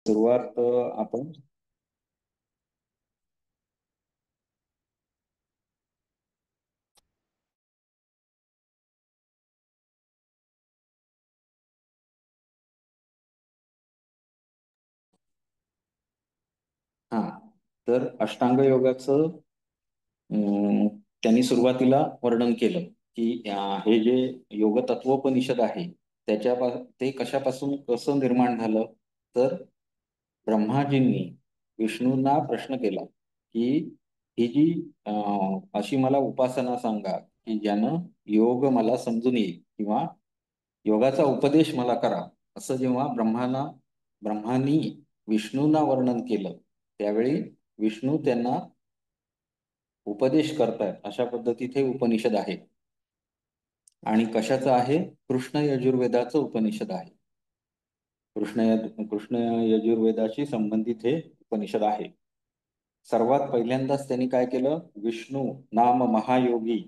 सुरुवात आपण हा तर अष्टांग योगाचं त्यांनी सुरुवातीला वर्णन केलं की हे जे योग तत्वोपनिषद आहे ते कशापासून कसं निर्माण झालं. तर ब्रह्माजींनी विष्णूंना प्रश्न केला की ही जी अशी मला उपासना सांगा की ज्यानं योग मला समजून येईल किंवा योगाचा उपदेश मला करा. असं जेव्हा ब्रह्मानी विष्णूंना वर्णन केलं त्यावेळी विष्णू त्यांना उपदेश करतायत अशा पद्धतीत हे उपनिषद आहे. आणि कशाचं आहे? कृष्ण यजुर्वेदाचं उपनिषद आहे. कृष्ण यजुर्वेदाशी संबंधित हे उपनिषद आहे. सर्वात पहिल्यांदाच त्यांनी काय केलं? विष्णू नाम महायोगी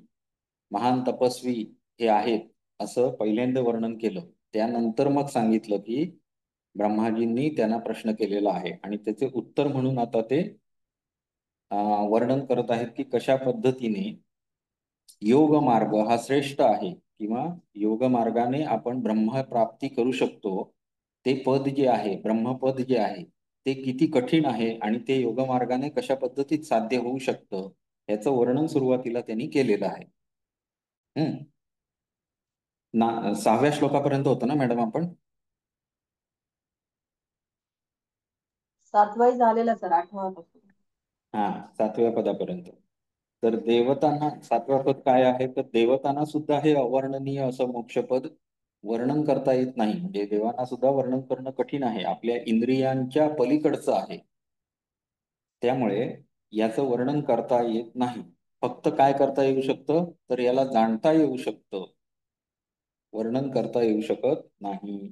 महान तपस्वी हे आहेत असं पहिल्यांदा वर्णन केलं. त्यानंतर मग सांगितलं की ब्रह्माजींनी त्यांना प्रश्न केलेला आहे आणि त्याचे उत्तर म्हणून आता ते वर्णन करत आहेत की कशा पद्धतीने योग मार्ग हा श्रेष्ठ आहे किंवा योग मार्गाने आपण ब्रह्म प्राप्ती करू शकतो. ते पद जे आहे ब्रह्मपद जे आहे ते किती कठीण आहे आणि ते योग मार्गाने कशा पद्धतीत साध्य होऊ शकतं याचं वर्णन सुरुवातीला त्यांनी केलेलं आहे. हम्म 6व्या श्लोकापर्यंत होतं ना मॅडम आपण? 7वाही झालेला सर, 8वा पासून. हा 7व्या पदापर्यंत. तर देवतांना 7वं पद काय आहे? तर देवतांना सुद्धा हे अवर्णनीय असं मोक्षपद वर्णन करता येत नाही. म्हणजे देवांना सुद्धा वर्णन करणं कठीण आहे, आपल्या इंद्रियांच्या पलीकडचं आहे. त्यामुळे याचं वर्णन करता येत नाही. फक्त काय करता येऊ शकतं? तर याला जाणता येऊ शकतं, वर्णन करता येऊ शकत नाही.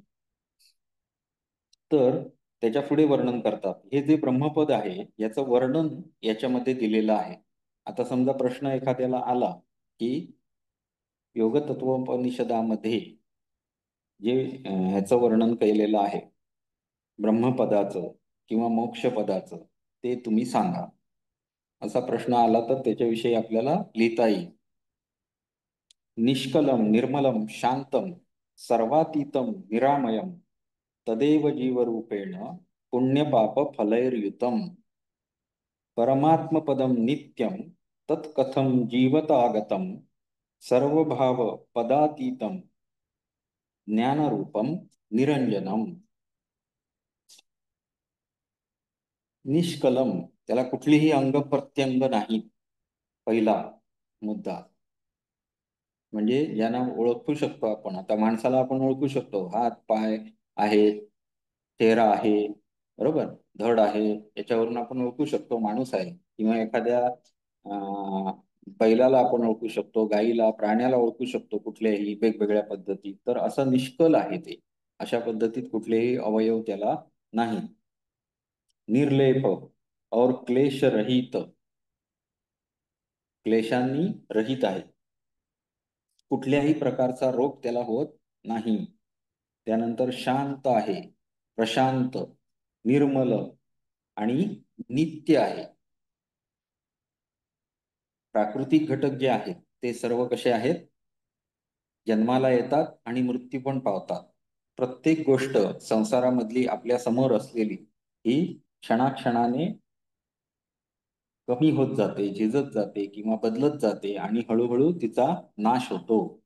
तर त्याच्या पुढे वर्णन करतात. हे जे ब्रह्मपद आहे याचं वर्णन याच्यामध्ये दिलेलं आहे. आता समजा प्रश्न एखाद्याला आला की योग तत्वोपनिषदामध्ये जे ह्याचं वर्णन केलेलं आहे ब्रह्मपदाचं किंवा मोक्षपदाचं ते तुम्ही सांगा, असा प्रश्न आला तर त्याच्याविषयी आपल्याला लिहिता येईल. निष्कलम निर्मलम शांतम सर्वातीतम निरामयम तदेव जीवरूपेण पुण्यपाप फलैर्युतम परमात्मपदम नित्यम तत्कथम जीवतागतम सर्वभाव पदातीतम ज्ञानरूपम निरंजनम. निष्कलम, त्याला कुठलीही अंग प्रत्यंग नाही. पहिला मुद्दा म्हणजे ज्यांना ओळखू शकतो आपण. आता माणसाला आपण ओळखू शकतो, हात पाय आहेत, चेहरा आहे, बरोबर, धड आहे, याच्यावरून आपण ओळखू शकतो माणूस आहे. किंवा एखाद्या बैलाला आपण ओळखू शकतो, गाईला, प्राण्याला ओळखू शकतो कुठल्याही वेगवेगळ्या पद्धतीत. तर असं निष्कल आहे ते, अशा पद्धतीत कुठलेही अवयव त्याला नाही. निर्लेप और क्लेश रहित, क्लेशांनी रहित आहे, कुठल्याही प्रकारचा रोग त्याला होत नाही. त्यानंतर शांत आहे, प्रशांत, निर्मल आणि नित्य आहे. प्राकृतिक घटक जे आहेत ते सर्व कसे आहेत? जन्माला येतात आणि मृत्यू पण पावतात. प्रत्येक गोष्ट संसारामधली आपल्या समोर असलेली ही क्षणाक्षणाने कमी होत जाते, झिजत जाते किंवा बदलत जाते आणि हळूहळू तिचा नाश होतो.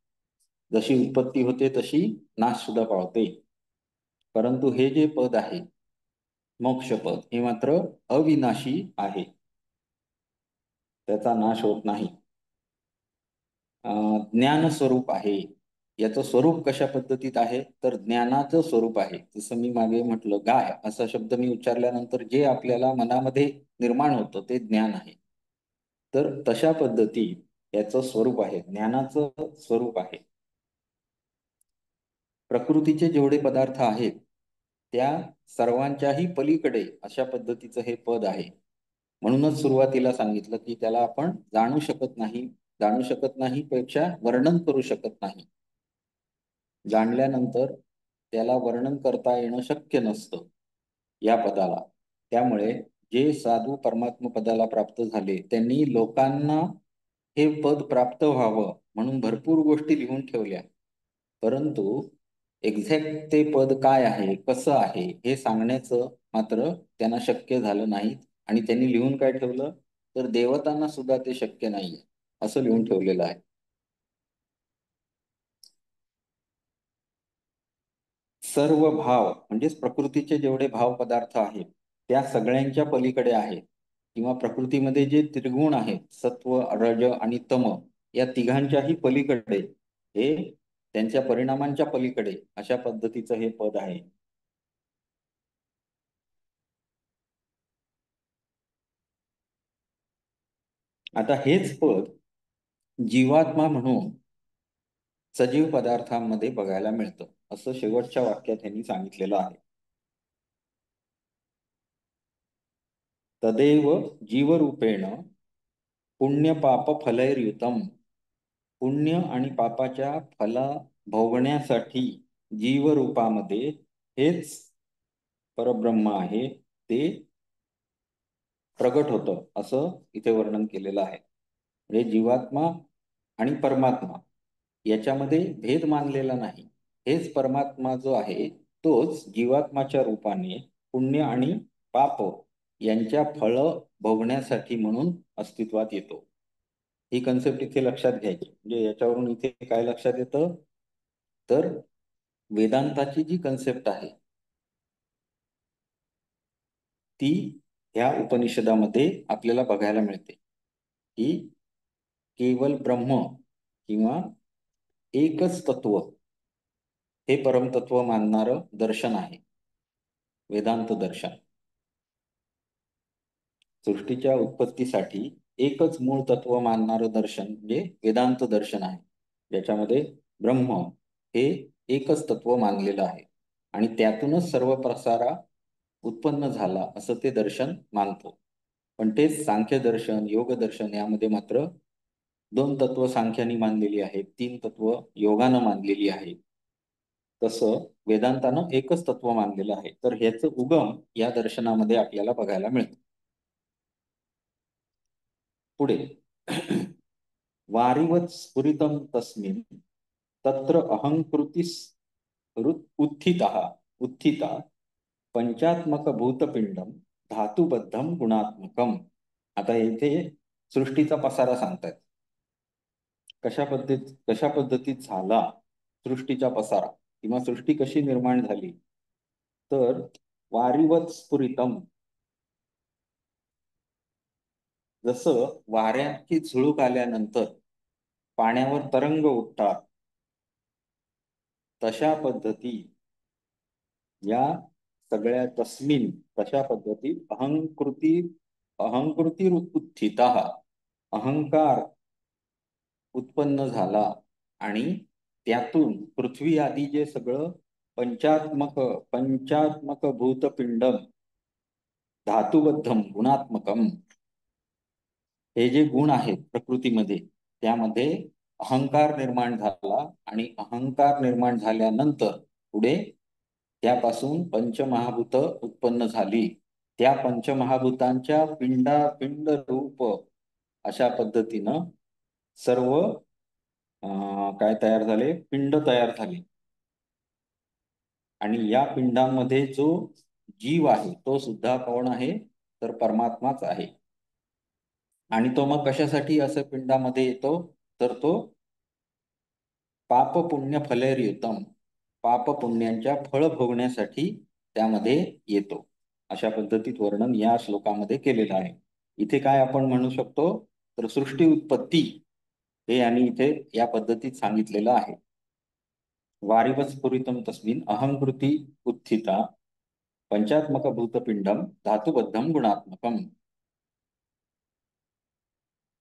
जशी उत्पत्ती होते तशी नाश सुद्धा पावते. परंतु हे जे पद आहे मोक्षपद हे मात्र अविनाशी आहे, त्याचा नाश होत नाही. ज्ञान स्वरूप आहे. याचं स्वरूप कशा पद्धतीत आहे? तर ज्ञानाचं स्वरूप आहे. जसं मी मागे म्हटलं, गाय असा शब्द मी उच्चारल्यानंतर जे आपल्याला मनामध्ये निर्माण होतं ते ज्ञान आहे. तर तशा पद्धतीत याचं स्वरूप आहे, ज्ञानाचं स्वरूप आहे. प्रकृतीचे जेवढे पदार्थ आहेत त्या सर्वांच्याही पलीकडे अशा पद्धतीचं हे पद आहे. म्हणूनच सुरुवातीला सांगितलं की त्याला आपण जाणू शकत नाही पेक्षा वर्णन करू शकत नाही. जाणल्यानंतर त्याला वर्णन करता येणं शक्य नसतं. या पदाला. त्यामुळे जे साधू परमात्म पदाला प्राप्त झाले त्यांनी लोकांना हे पद प्राप्त व्हावं म्हणून भरपूर गोष्टी लिहून ठेवल्या, परंतु एक्झॅक्ट ते पद काय आहे, कसं आहे हे सांगण्याचं मात्र त्यांना शक्य झालं नाही. आणि त्यांनी लिहून काय ठेवलं, तर देवतांना सुद्धा ते शक्य नाहीये असं लिहून ठेवलेलं आहे. सर्व भाव म्हणजेच प्रकृतीचे जेवढे भाव पदार्थ आहेत त्या सगळ्यांच्या पलीकडे आहेत, किंवा प्रकृतीमध्ये जे त्रिगुण आहेत सत्व, रज आणि तम, या तिघांच्याही पलीकडे, हे त्यांच्या परिणामांच्या पलीकडे अशा पद्धतीचं हे पद आहे. आता हेच पद जीवात्मा म्हणून सजीव पदार्थांमध्ये बघायला मिळतं असं शेवटच्या वाक्यात त्यांनी सांगितलेलं आहे. तदेव जीवरूपेण पुण्य पाप फलैर्युतम, पुण्य आणि पापाच्या फला भोगण्यासाठी जीवरूपामध्ये हेच परब्रह्म आहे ते प्रगट होतं असं इथे वर्णन केलेलं आहे. म्हणजे जीवात्मा आणि परमात्मा याच्यामध्ये भेद मानलेला नाही. हेच परमात्मा जो आहे तोच जीवात्माच्या रूपाने पुण्य आणि पाप यांच्या फळ भोगण्यासाठी म्हणून अस्तित्वात येतो. ही कन्सेप्ट इथे लक्षात घ्यायची. म्हणजे याच्यावरून इथे काय लक्षात येतं, तर वेदांताची जी कन्सेप्ट आहे ती ह्या उपनिषदामध्ये आपल्याला बघायला मिळते, की केवळ ब्रह्म किंवा एकच तत्व हे परमतत्व मानणारं दर्शन आहे वेदांत दर्शन. सृष्टीच्या उत्पत्तीसाठी एकच मूळ तत्व मानणारं दर्शन म्हणजे वेदांत दर्शन आहे, ज्याच्यामध्ये ब्रह्म हे एकच तत्व मानलेलं आहे आणि त्यातूनच सर्व प्रसारा उत्पन्न झाला असं ते दर्शन मानतो. पण तेच सांख्य दर्शन, योग दर्शन यामध्ये मात्र दोन तत्व सांख्याने मानलेली आहेत, तीन तत्व योगानं मानलेली आहेत. तसं वेदांतानं एकच तत्व मानलेलं आहे. तर ह्याचं उगम या दर्शनामध्ये आपल्याला बघायला मिळतं. पुढे वारिवत स्फुरितम तस्मिन् तत्र अहंकृतीस उत्थितः उत्थिता पंचात्मक भूतपिंडम धातुबद्धम गुणात्मकम. आता इथे सृष्टीचा पसारा सांगतायत. कशा पद्धतीत झाला सृष्टीचा पसारा किंवा सृष्टी कशी निर्माण झाली, तर वारिवत स्फुरितम, जसं वाऱ्याची झुळूक आल्यानंतर पाण्यावर तरंग उठतात तशा पद्धती या सगळ्या तस्मिन, तशा पद्धतीत अहंकृती उत्थिता, अहंकार उत्पन्न झाला आणि त्यातून पृथ्वी आदी जे सगळं पंचात्मक भूतपिंडम धातुबद्धम गुणात्मकम, हे जे गुण आहेत प्रकृतीमध्ये त्यामध्ये अहंकार निर्माण झाला आणि अहंकार निर्माण झाल्यानंतर पुढे त्यापासून पंचमहाभूत उत्पन्न झाली. त्या पंचमहाभूतांच्या पिंड रूप अशा पद्धतीनं सर्व काय तयार झाले, पिंड तयार झाले. आणि या पिंडांमध्ये जो जीव आहे तो सुद्धा कोण आहे, तर परमात्माच आहे. आणि तो मग कशासाठी असं पिंडामध्ये येतो, तर तो पाप पुण्य फलैर्युतम, पाप पुण्यांच्या फळ भोगण्यासाठी त्यामध्ये येतो. अशा पद्धतीत वर्णन या श्लोकामध्ये केलेलं आहे. इथे काय आपण म्हणू शकतो, तर सृष्टी उत्पत्ती हे यांनी इथे या पद्धतीत सांगितलेलं आहे. वारिवत स्फुरितम तस्मिन् अहंकृती उत्थिता पंचात्मक भूतपिंडम धातुबद्धम गुणात्मकम.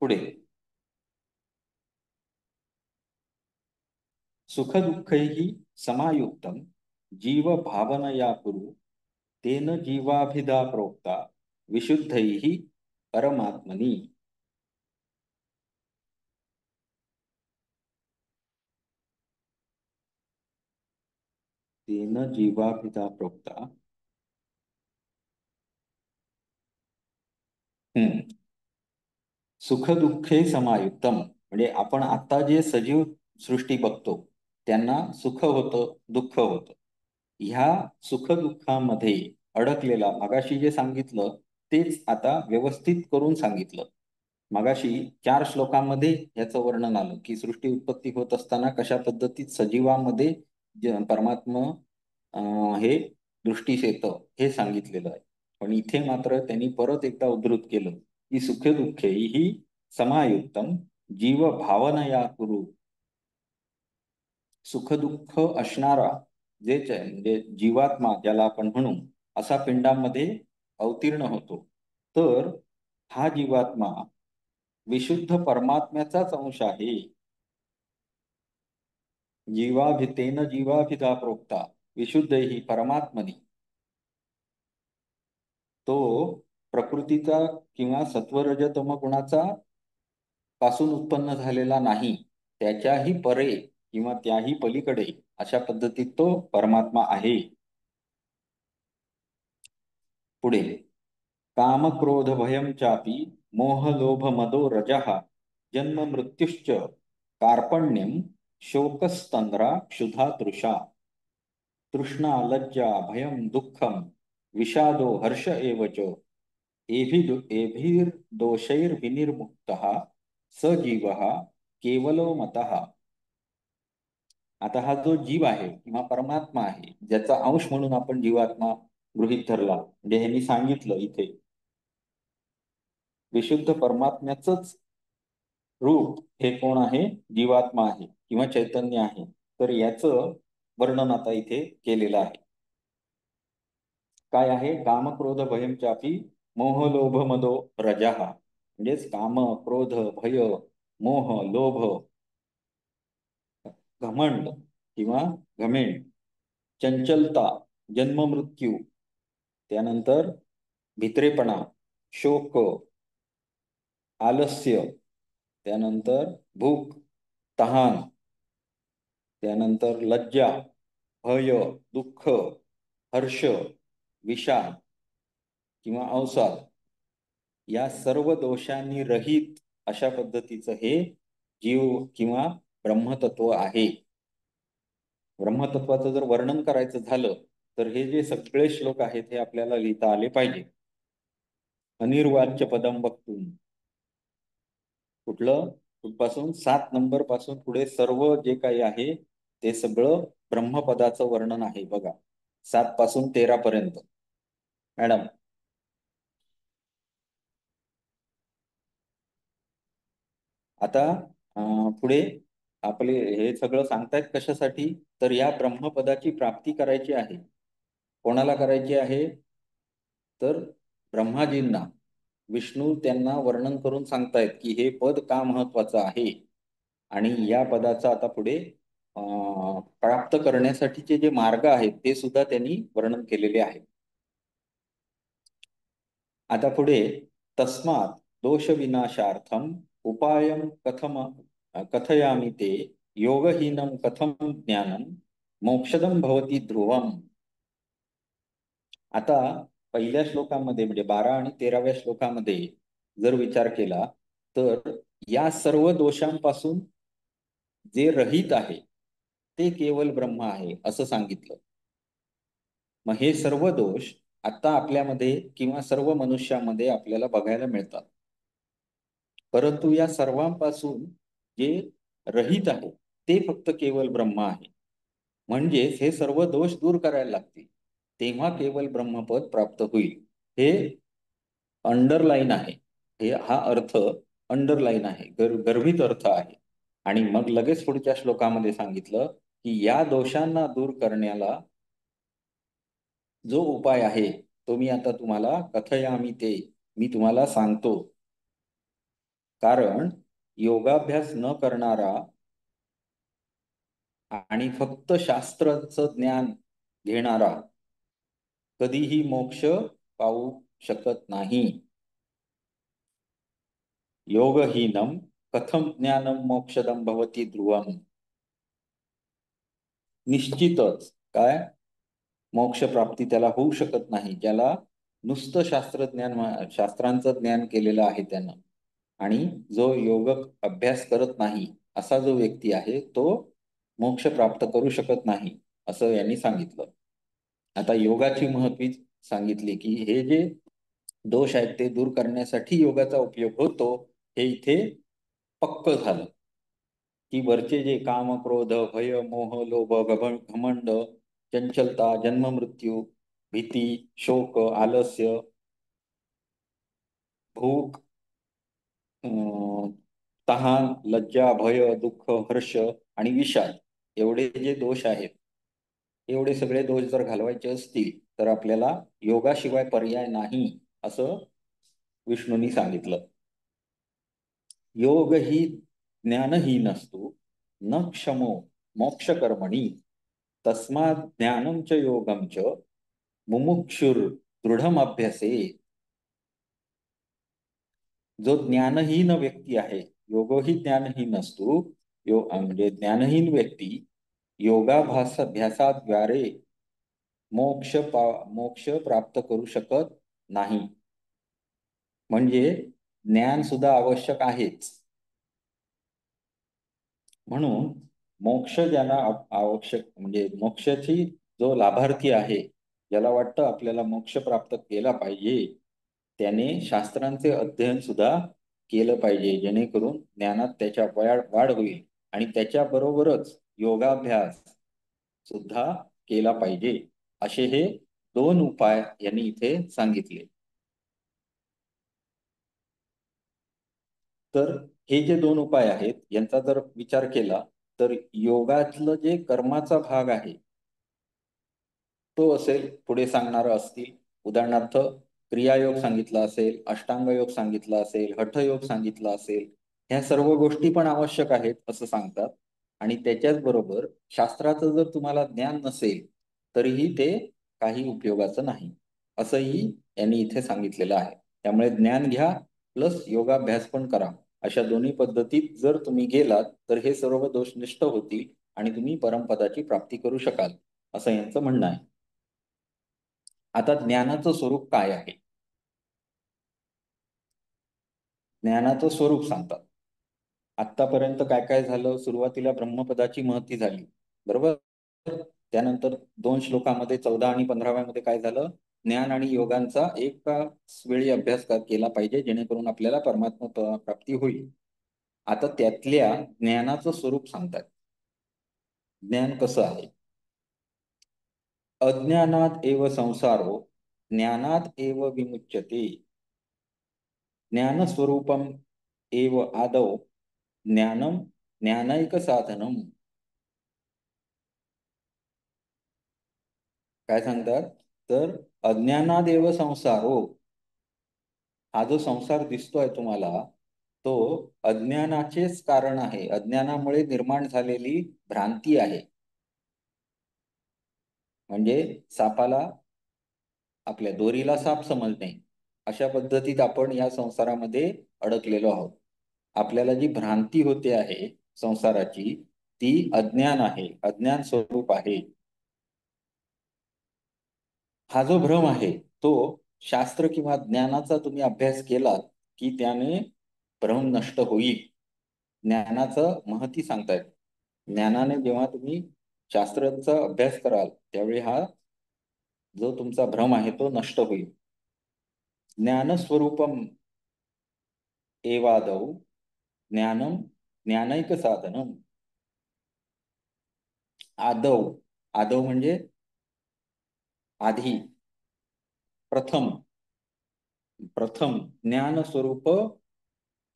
पुढे सुखदुःखैः समायुक्तं जीव भावनया कुरु तेन जीवाभिधा प्रोक्ता विशुद्धैः परमात्मनि. तेन जीवाभिधा प्रोक्ता सुख दुःखे समायुक्तम, म्हणजे आपण आता जे सजीव सृष्टी बघतो त्यांना सुख होतं, दुःख होतं. ह्या सुख दुःखामध्ये अडकलेला, मगाशी जे सांगितलं तेच आता व्यवस्थित करून सांगितलं. मगाशी 4 श्लोकांमध्ये याचं वर्णन आलं की सृष्टी उत्पत्ती होत असताना कशा पद्धतीत सजीवामध्ये परमात्मा हे दृष्टीस येतं हे सांगितलेलं आहे. पण इथे मात्र त्यांनी परत एकदा उद्धृत केलं की सुखे दुःखे ही समायुक्तम जीव भावनया कुरु. सुख दुःख असणारा म्हणजे जीवात्मा ज्याला आपण म्हणू, असा पिंडामध्ये अवतीर्ण होतो. तर हा जीवात्मा विशुद्ध परमात्म्याचाच अंश आहे. जीवाभितेन जीवाभिधा प्रोक्ता विशुद्ध ही परमात्मनी. तो प्रकृतीचा किंवा सत्वरजतम गुणाचा पासून उत्पन्न झालेला नाही, त्याच्याही परे किंवा त्याही पलीकडे अशा पद्धतीत तो परमात्मा आहे. पुढे काम क्रोध भयं चापि मोह लोभ मदो रजः जन्म मृत्युश्च कार्पण्यम शोकस्तंद्रा क्षुधा तृषा तृष्णा लज्जा भयं दुःखम विषादो हर्ष एव च एभिर्दोषैर्विनिर्मुक्तः स जीवः केवलो मतः. आता हा जो जीव आहे किंवा परमात्मा आहे, ज्याचा अंश म्हणून आपण जीवात्मा गृहीत धरला, म्हणजे ह्यांनी सांगितलं इथे विशुद्ध परमात्म्याचंच रूप हे कोण आहे? जीवात्मा आहे किंवा चैतन्य आहे. तर याचं वर्णन आता इथे केलेलं आहे. काय आहे? काम क्रोध भयं चापी मोह लोभ मदो रजः, म्हणजेच काम क्रोध भय मोह लोभ घमंड किंवा घमेंड, चंचलता जन्म मृत्यू, त्यानंतर भित्रेपणा, शोक, आलस्य, त्यानंतर भूक तहान, त्यानंतर लज्जा भय दुःख हर्ष विषाद किंवा अवसाद, या सर्व दोषांनी रहित अशा पद्धतीचं हे जीव किंवा ब्रह्मतत्व आहे. ब्रह्मतत्वाचं जर वर्णन करायचं झालं तर हे जे सगळे श्लोक आहेत हे आपल्याला लिहिता आले पाहिजे. अनिर्वाच्य पदम वक्तुम, कुठलं कुठपासून 7 नंबर पासून पुढे सर्व जे काही आहे ते सगळं ब्रह्मपदाचं वर्णन आहे बघा, 7 पासून 13 पर्यंत. मॅडम आता पुढे आपले हे सगळं सांगतायत कशासाठी? तर या ब्रह्मपदाची प्राप्ती करायची आहे. कोणाला करायची आहे? तर ब्रह्माजींना. विष्णू त्यांना वर्णन करून सांगतायत की हे पद का महत्वाचं आहे आणि या पदाचा आता पुढे प्राप्त करण्यासाठीचे जे मार्ग आहेत ते सुद्धा त्यांनी वर्णन केलेले आहे. आता पुढे तस्मात् दोष विनाशार्थम उपायम कथयामि ते योगहीनम कथम ज्ञानम मोक्षदम भवती ध्रुवम. आता पहिल्या श्लोकामध्ये म्हणजे 12 आणि 13व्या श्लोकामध्ये जर विचार केला तर या सर्व दोषांपासून जे रहित आहे ते केवळ ब्रह्म आहे असं सांगितलं. मग हे सर्व दोष आता आपल्यामध्ये किंवा सर्व मनुष्यामध्ये आपल्याला बघायला मिळतात. परंतु या सर्वांपासून जे रहित आहे ते फक्त केवळ ब्रह्म आहे. म्हणजेच हे सर्व दोष दूर करायला लागतील, तेव्हा केवळ ब्रह्मपद प्राप्त होईल. हे अंडरलाईन आहे, हे हा अर्थ अंडरलाईन आहे, गर्भित अर्थ आहे. आणि मग लगेच पुढच्या श्लोकामध्ये सांगितलं की या दोषांना दूर करण्याला जो उपाय आहे तो मी आता तुम्हाला कथयामी ते, मी तुम्हाला सांगतो. कारण योगाभ्यास न करणारा आणि फक्त शास्त्राचं ज्ञान घेणारा कधीही मोक्ष पावू शकत नाही. योगहीनम कथम ज्ञानम मोक्षदम भवती ध्रुवम. निश्चितच काय मोक्ष प्राप्ती त्याला होऊ शकत नाही ज्याला नुसतं शास्त्रांचं ज्ञान केलेलं आहे त्यानं. आणि जो योग अभ्यास करत नाही असा जो व्यक्ती आहे तो मोक्ष प्राप्त करू शकत नाही असं यांनी सांगितलं. आता योगाची महत्वी सांगितली की हे जे दोष आहेत ते दूर करण्यासाठी योगाचा उपयोग होतो हे इथे पक्क झालं. की वरचे जे काम, क्रोध, भय, मोह, लोभ, घमंड, चंचलता, जन्म मृत्यू, भीती, शोक, आलस्य, भूक, अं, तहान, लज्जा, भय, दुःख, हर्ष आणि विषाद एवढे जे दोष आहेत, एवढे सगळे दोष जर घालवायचे असतील तर आपल्याला योगाशिवाय पर्याय नाही असं विष्णूंनी सांगितलं. योग ही ज्ञानही नसतो न क्षमो मोक्ष कर्मणी तस्मात् ज्ञानम च योगम च मुमुक्षुर दृढम अभ्यसे. जो ज्ञानहीन व्यक्ती आहे, योगही ज्ञानहीन असतो, म्हणजे ज्ञानहीन व्यक्ती योगाभ्यासाद्वारे मोक्ष प्राप्त करू शकत नाही. म्हणजे ज्ञान सुद्धा आवश्यक आहेच. म्हणून मोक्ष ज्याला आवश्यक म्हणजे मोक्षाची जो लाभार्थी आहे, ज्याला वाटतं आपल्याला मोक्ष प्राप्त केला पाहिजे, त्याने शास्त्रांचे अध्ययन सुद्धा केलं पाहिजे जेणेकरून ज्ञानात त्याच्या वाढ होईल आणि त्याच्याबरोबरच योगाभ्यास सुद्धा केला पाहिजे. असे हे दोन उपाय यांनी इथे सांगितले. तर हे जे दोन उपाय आहेत यांचा जर विचार केला तर योगातलं जे कर्माचा भाग आहे तो असेल, पुढे सांगणारं असतील. उदाहरणार्थ क्रियायोग सांगितला असेल, अष्टांग योग सांगितला असेल, हठयोग सांगितला असेल. ह्या सर्व गोष्टी पण आवश्यक आहेत असं सांगतात. आणि त्याच्याच बरोबर शास्त्राचं जर तुम्हाला ज्ञान नसेल तरीही ते काही उपयोगाचं नाही असंही यांनी इथे सांगितलेलं आहे. त्यामुळे ज्ञान घ्या प्लस योगाभ्यास पण करा. अशा दोन्ही पद्धतीत जर तुम्ही गेलात तर हे सर्व दोष नष्ट होतील आणि तुम्ही परमपदाची प्राप्ती करू शकाल असं यांचं म्हणणं आहे. आता ज्ञानाचं स्वरूप काय आहे? ज्ञानाचं स्वरूप सांगतात. आतापर्यंत काय काय झालं? सुरुवातीला ब्रह्मपदाची महती झाली, बरोबर. त्यानंतर 2 श्लोकामध्ये 14 आणि 15व्या मध्ये काय झालं? ज्ञान आणि योगांचा एकाच वेळी अभ्यास केला पाहिजे जेणेकरून आपल्याला परमात्मा प्राप्ती होईल. आता त्यातल्या ज्ञानाचं स्वरूप सांगतात. ज्ञान कसं आहे? अज्ञानात एव संसारो ज्ञानात एव विमुच्यते ज्ञानस्वरूपम एव आदौ ज्ञानम ज्ञानैक साधनम. काय सांगतात? तर अज्ञानादेव संसारो, हा जो संसार दिसतोय तुम्हाला तो अज्ञानाचेच कारण आहे. अज्ञानामुळे निर्माण झालेली भ्रांती आहे. म्हणजे सापाला आपल्या दोरीला साप समजणे अशा पद्धतीत आपण या संसारामध्ये अडकलेलो आहोत. आपल्याला जी भ्रांती होते आहे संसाराची ती अज्ञान आहे, अज्ञान स्वरूप आहे. हा जो भ्रम आहे तो शास्त्र किंवा ज्ञानाचा तुम्ही अभ्यास केला की त्याने भ्रम नष्ट होईल. ज्ञानाचं महती सांगतायत. ज्ञानाने जेव्हा तुम्ही शास्त्राचा अभ्यास कराल त्यावेळी हा जो तुमचा भ्रम आहे तो नष्ट होईल. ज्ञानस्वरूपम एवादौ ज्ञानम ज्ञानैक साधनम. आदौ, आदौ म्हणजे आधी, प्रथम. प्रथम ज्ञान स्वरूप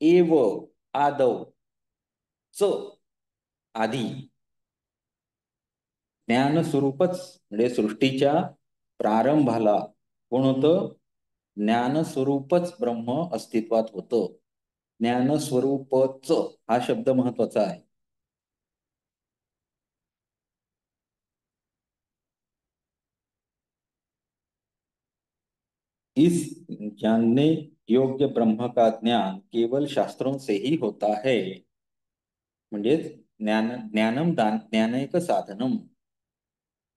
एव आदौ, च आधी. ज्ञान स्वरूपच म्हणजे सृष्टीच्या प्रारंभाला कोण होतं? ज्ञान स्वरूपच ब्रह्म अस्तित्वात होतं. ज्ञान स्वरूपच हा शब्द महत्वाचा आहे. इस जानने योग्य ब्रह्म का ज्ञान केवल शास्त्रों से ही होता है. म्हणजे ज्ञानम ज्ञानैक साधनम,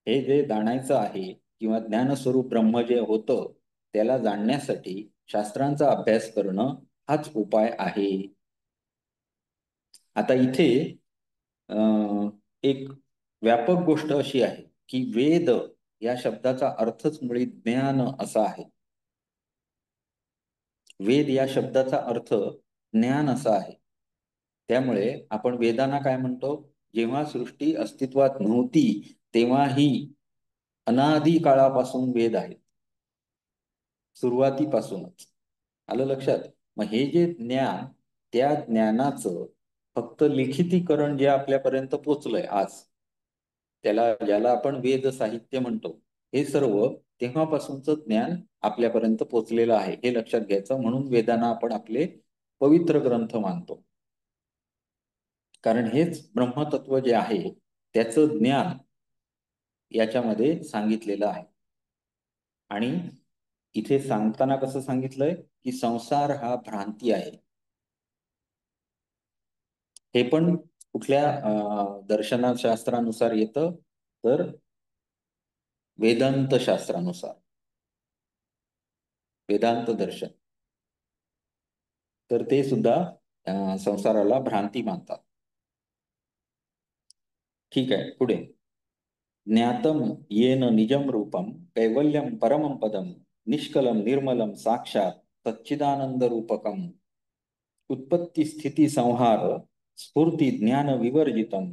हे जे जाणायचं आहे किंवा ज्ञानस्वरूप ब्रह्म जे होतं त्याला जाणण्यासाठी शास्त्रांचा अभ्यास करणं हाच उपाय आहे. आता इथे एक व्यापक गोष्ट अशी आहे की वेद या शब्दाचा अर्थच मुळी ज्ञान असा आहे. वेद या शब्दाचा अर्थ ज्ञान असा आहे. त्यामुळे आपण वेदांना काय म्हणतो? जेव्हा सृष्टी अस्तित्वात नव्हती तेव्हाही अनादी काळापासून वेद आहेत, सुरुवातीपासूनच. आलं लक्षात? मग हे जे ज्ञान, त्या ज्ञानाचं फक्त लिखितीकरण जे आपल्यापर्यंत पोचलंय आज, ज्याला आपण वेद साहित्य म्हणतो, हे सर्व तेव्हापासूनच ज्ञान आपल्यापर्यंत पोचलेलं आहे हे लक्षात घ्यायचं. म्हणून वेदांना आपण आपले पवित्र ग्रंथ मानतो, कारण हेच ब्रह्मतत्व जे आहे त्याचं ज्ञान याच्यामध्ये सांगितलेलं आहे. आणि इथे सांगताना कसं सांगितलंय की संसार हा भ्रांती आहे. हे पण कुठल्या दर्शनशास्त्रानुसार येतं? तर वेदांत शास्त्रानुसार, वेदांत दर्शन. तर ते सुद्धा संसाराला भ्रांती मानतात. ठीक आहे, पुढे. ज्ञातम येन निजम रूपम कैवल्यम परमं पदम निष्कलम निर्मलम साक्षात सच्चिदानंद रूपकम उत्पत्ति स्थिती संहार स्फूर्ती ज्ञान विवर्जितम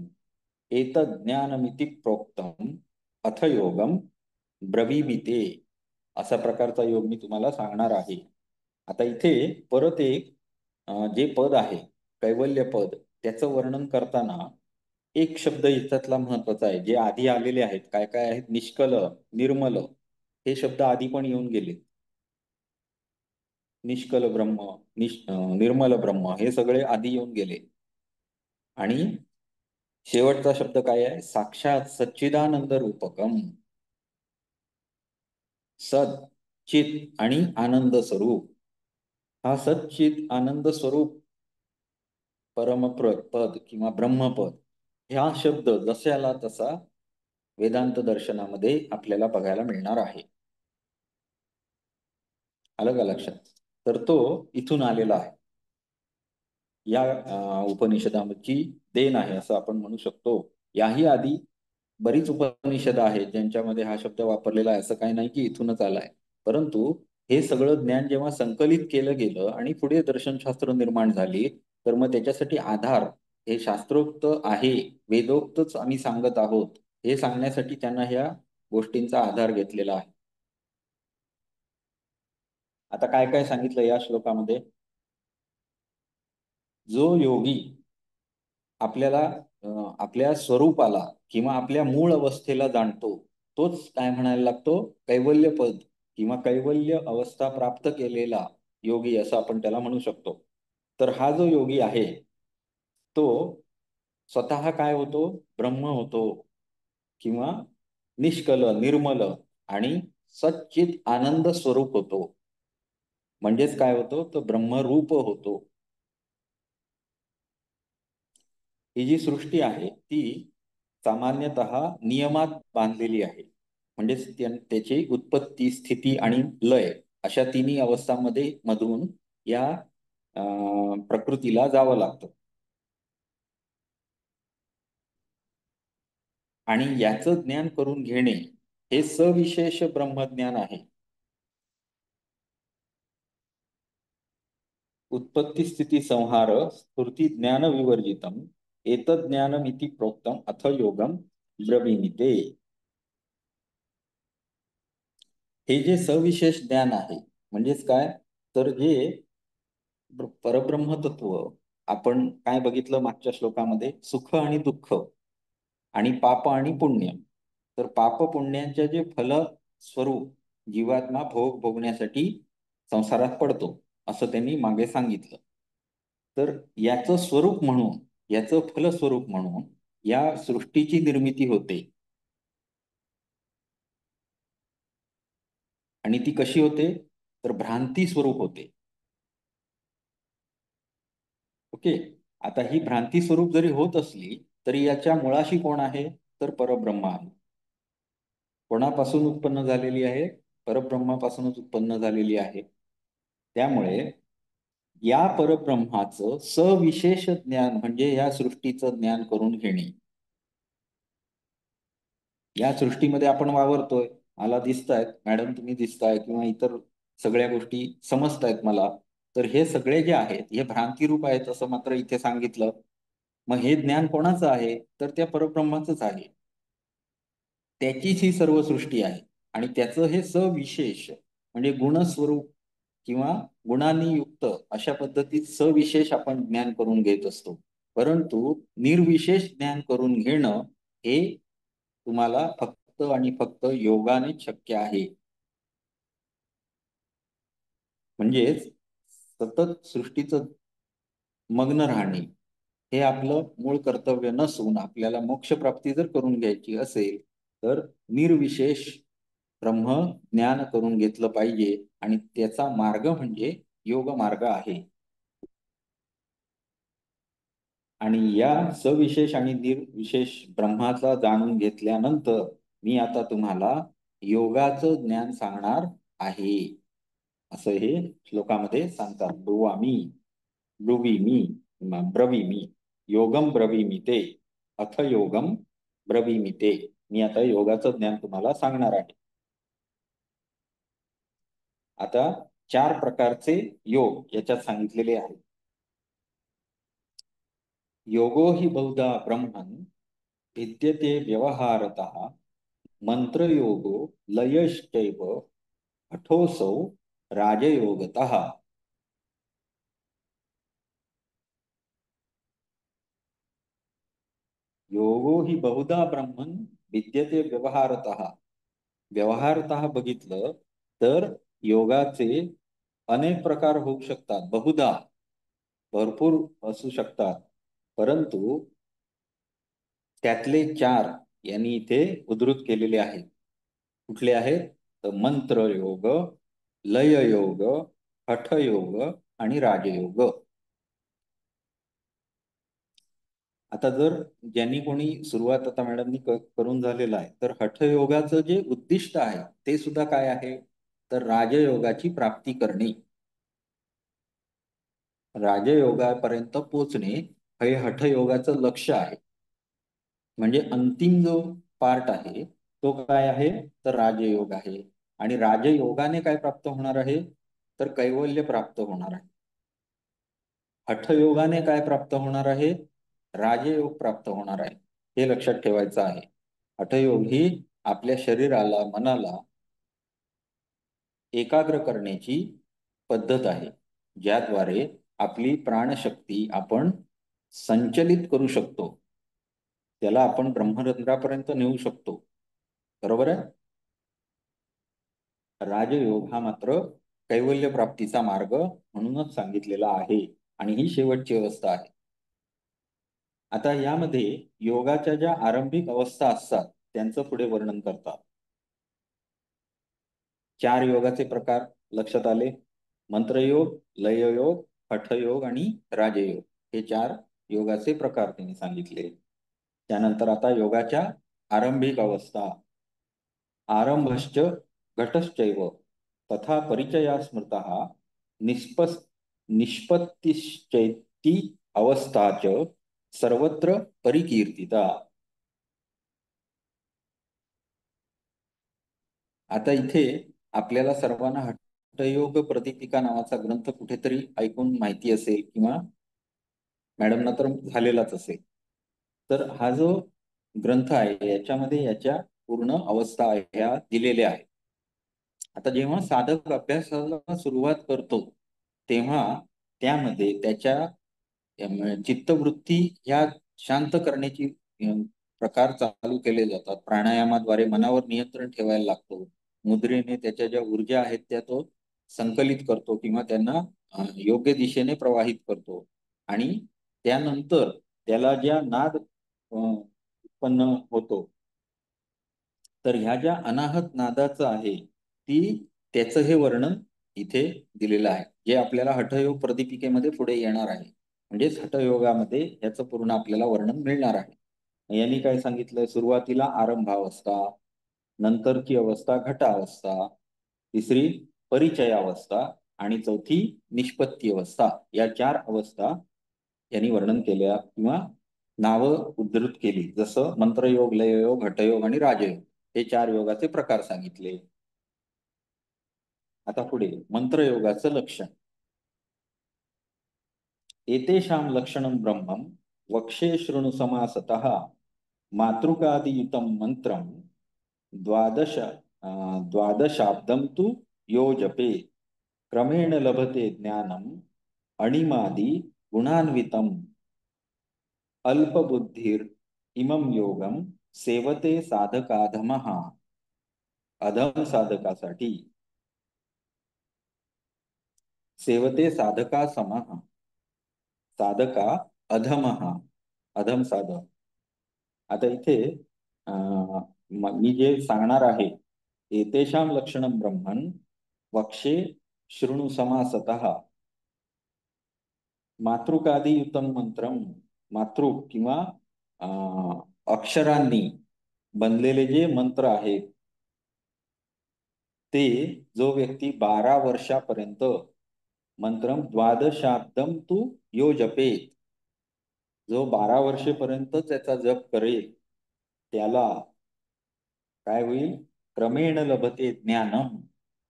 एतद ज्ञानमिति प्रोक्तम अथ योगम ब्रवीमिते. असा प्रकारचा योग मी तुम्हाला सांगणार आहे. आता इथे परत एक जे पद आहे कैवल्य पद, त्याचं वर्णन करताना एक शब्द इथला महत्वाचा आहे. जे आधी आलेले आहेत काय काय आहेत? निष्कल, निर्मल, हे शब्द आधी पण येऊन गेले. निष्कल ब्रह्म, निर्मल ब्रह्म, हे सगळे आधी येऊन गेले. आणि शेवटचा शब्द काय आहे? साक्षात सच्चिदानंद रूपकम. सत, चित आणि आनंद स्वरूप. हा सच्चित आनंद स्वरूप परमपद किंवा ब्रह्मपद, हा शब्द जशाला तसा वेदांत दर्शनामध्ये आपल्याला बघायला मिळणार आहे. आलं का लक्षात? तर तो इथून आलेला आहे, या उपनिषदाची देण आहे असं आपण म्हणू शकतो. याही आधी बरीच उपनिषद आहेत ज्यांच्यामध्ये हा शब्द वापरलेला आहे. असं काही नाही की इथूनच आलाय. परंतु हे सगळं ज्ञान जेव्हा संकलित केलं गेलं आणि पुढे दर्शनशास्त्र निर्माण झाली, तर मग त्याच्यासाठी आधार हे शास्त्रोक्त आहे, वेदोक्तच आम्ही सांगत आहोत, हे सांगण्यासाठी त्यांना ह्या गोष्टींचा आधार घेतलेला आहे. आता काय काय सांगितलं या श्लोकामध्ये? जो योगी आपल्याला आपल्या स्वरूपाला किंवा आपल्या मूळ अवस्थेला जाणतो, तोच काय म्हणायला लागतो? कैवल्य पद किंवा कैवल्य अवस्था प्राप्त केलेला योगी असं आपण त्याला म्हणू शकतो. तर हा जो योगी आहे तो स्वतः काय होतो? ब्रह्म होतो, किंवा निष्कल, निर्मल आणि सच्चित आनंद स्वरूप होतो. म्हणजेच काय होतो? तो ब्रह्मरूप होतो. ही जी सृष्टी आहे ती सामान्यतः नियमात बांधलेली आहे. म्हणजेच त्याची उत्पत्ती, स्थिती आणि लय अशा तिन्ही अवस्थांमध्ये मधून या प्रकृतीला जावं लागतं. आणि याचं ज्ञान करून घेणे हे सविशेष ब्रह्मज्ञान आहे. उत्पत्ती स्थिती संहार स्फूर्ती ज्ञान विवर्जितम एतद ज्ञानमिति प्रोक्तम अथ योगम ब्रवीमिते. हे जे सविशेष ज्ञान आहे म्हणजेच काय? तर जे परब्रह्म तत्व आपण काय बघितलं मागच्या श्लोकामध्ये? सुख आणि दुःख आणि पाप आणि पुण्य. तर पाप पुण्यांचे जे फल स्वरूप जीवात्मा भोगण्यासाठी संसारात पडतो असं त्यांनी मागे सांगितलं. तर याचं स्वरूप म्हणून, याचं फलस्वरूप म्हणून या सृष्टीची निर्मिती होते. आणि ती कशी होते? तर भ्रांती स्वरूप होते. ओके. आता ही भ्रांती स्वरूप जरी होत असली तरी याच्या मुळाशी कोण आहे? तर परब्रह्म आहे. कोणापासून उत्पन्न झालेली आहे? परब्रह्मापासूनच उत्पन्न झालेली आहे. त्यामुळे या परब्रह्माचं सविशेष ज्ञान म्हणजे या सृष्टीचं ज्ञान करून घेणे. या सृष्टीमध्ये आपण वावरतोय, मला दिसतायत, मॅडम तुम्ही दिसताय, किंवा इतर सगळ्या गोष्टी समजतायत मला, तर हे सगळे जे आहेत हे भ्रांती रूप आहेत असं मात्र इथे सांगितलं. मग हे ज्ञान कोणाचं आहे? तर त्या परब्रह्माचंच आहे. त्याचीच ही सर्व सृष्टी आहे आणि त्याचं हे सविशेष म्हणजे गुणस्वरूप किंवा गुणांनी युक्त अशा पद्धतीत सविशेष आपण ज्ञान करून घेत असतो. परंतु निर्विशेष ज्ञान करून घेणं हे तुम्हाला फक्त आणि फक्त योगाने शक्य आहे. म्हणजेच सतत सृष्टीचं मग्न राहणे हे आपलं मूळ कर्तव्य नसून आपल्याला मोक्षप्राप्ती जर करून घ्यायची असेल तर निर्विशेष ब्रह्म ज्ञान करून घेतलं पाहिजे आणि त्याचा मार्ग म्हणजे योग मार्ग आहे. आणि या सविशेष आणि निर्विशेष ब्रह्माचा जाणून घेतल्यानंतर मी आता तुम्हाला योगाचं ज्ञान सांगणार आहे असं हे श्लोकामध्ये सांगतात. ब्रवीमी योगम ब्रवीमी ते अथ योगम ब्रवीमी ते. मी आता योगाचं ज्ञान तुम्हाला सांगणार आहे. आता 4 प्रकारचे योग याच्यात सांगितलेले आहेत. योगो हि बहुधा ब्रह्मन् विद्यते व्यवहारतः मंत्रयोगो लयश्चैव हठोसौ राजयोगतः. योगो हि बहुधा ब्रह्मन् विद्यते व्यवहारतः. व्यवहारतः बघितलं तर योगाचे अनेक प्रकार होऊ शकतात, बहुधा भरपूर असू शकतात, परंतु त्यातले 4 यांनी इथे उद्धृत केलेले आहेत. कुठले आहेत? तर मंत्र योग, लय योग, हठ योग आणि राजयोग. आता जर ज्यांनी कोणी सुरुवात आता मॅडमनी करून झालेला आहे तर हठयोगाचं जे उद्दिष्ट आहे ते सुद्धा काय आहे? तर राजयोगाची प्राप्ती करणे, राजयोगापर्यंत पोचणे हे हठयोगाचं लक्ष आहे. म्हणजे अंतिम जो पार्ट आहे तो काय आहे? तर राजयोग आहे. आणि राजयोगाने काय प्राप्त होणार आहे? तर कैवल्य प्राप्त होणार आहे. हठयोगाने काय प्राप्त होणार आहे? राजयोग प्राप्त होणार आहे. हे लक्षात ठेवायचं आहे. हठयोग ही आपल्या शरीराला, मनाला एकाग्र करण्याची पद्धत आहे, ज्याद्वारे आपली प्राणशक्ती आपण संचलित करू शकतो. त्याला आपण ब्रह्मरंध्रापर्यंत नेऊ शकतो. बरोबर आहे? राजयोग हा मात्र कैवल्य प्राप्तीचा मार्ग म्हणूनच सांगितलेला आहे आणि ही शेवटची अवस्था आहे. आता यामध्ये योगाच्या ज्या आरंभिक अवस्था असतात त्यांचं पुढे वर्णन करतात. 4 योगाचे प्रकार लक्षात आले. मंत्रयोग, लययोग, हठयोग आणि राजयोग हे 4 योगाचे प्रकार त्यांनी सांगितले. त्यानंतर आता योगाच्या आरंभिक अवस्था. आरंभश्च घटश्चैव तथा परिचया स्मृतः निष्पत्तिश्चैती अवस्थाच सर्वत्र परिकीर्तिता. आता इथे आपल्याला सर्वांना हठयोग प्रदीपिका नावाचा ग्रंथ कुठेतरी ऐकून माहिती असेल किंवा मॅडमना तर झालेलाच असेल. तर हा जो ग्रंथ आहे याच्यामध्ये याच्या पूर्ण अवस्था ह्या दिलेल्या आहेत. आता जेव्हा साधक अभ्यासाला सुरुवात करतो तेव्हा त्यामध्ये त्याच्या चित्तवृत्ती ह्या शांत करण्याची प्रकार चालू केले जातात. प्राणायामाद्वारे मनावर नियंत्रण ठेवायला लागतो. मुद्रेने त्याच्या ज्या ऊर्जा आहेत त्या तो संकलित करतो किंवा त्यांना योग्य दिशेने प्रवाहित करतो आणि त्यानंतर त्याला ज्या नाद उत्पन्न होतो तर ह्या ज्या अनाहत नादाचं आहे त्याचं हे वर्णन इथे दिलेलं आहे, जे आपल्याला हठयोग प्रदीपिकेमध्ये पुढे येणार आहे. म्हणजेच हठयोगामध्ये याचं पूर्ण आपल्याला वर्णन मिळणार आहे. यांनी काय सांगितलं? सुरुवातीला आरंभावस्था, नंतरची अवस्था घटावस्था, तिसरी परिचयावस्था आणि चौथी निष्पत्ती अवस्था. या 4 अवस्था यांनी वर्णन केल्या किंवा नावं उद्धृत केली. जसं मंत्रयोग, लययोग, हठयोग आणि राजयोग हे 4 योगाचे प्रकार सांगितले. आता पुढे मंत्रयोगाचं लक्षण. एतेषां लक्षणं ब्रह्मं वक्षे शृणु समासतः मातृकादियुतं मंत्रं द्वादशाब्दं तु यो जपेत् क्रमेण लभते ज्ञानम् अणिमादि गुणान्वितम् अल्पबुद्धिर इमं योगम सेवते साधकाधमः. अधम साधकासाठी सेवते साधका समः, साधका अधमः, अधम साधक. आता इथे मी जे सांगणार आहे, एतेषां लक्षणं ब्रह्मन् वक्षे शृणु समासतः. मातृकादियुतम मंत्रम, मातृ किंवा अक्षरांनी बनलेले जे मंत्र आहेत ते जो व्यक्ती 12 वर्षापर्यंत मंत्रम द्वादशाब्दम तू यो जपेत, जो 12 वर्षेपर्यंत त्याचा जप करेल त्याला काय होईल? क्रमेण लभते ज्ञानम,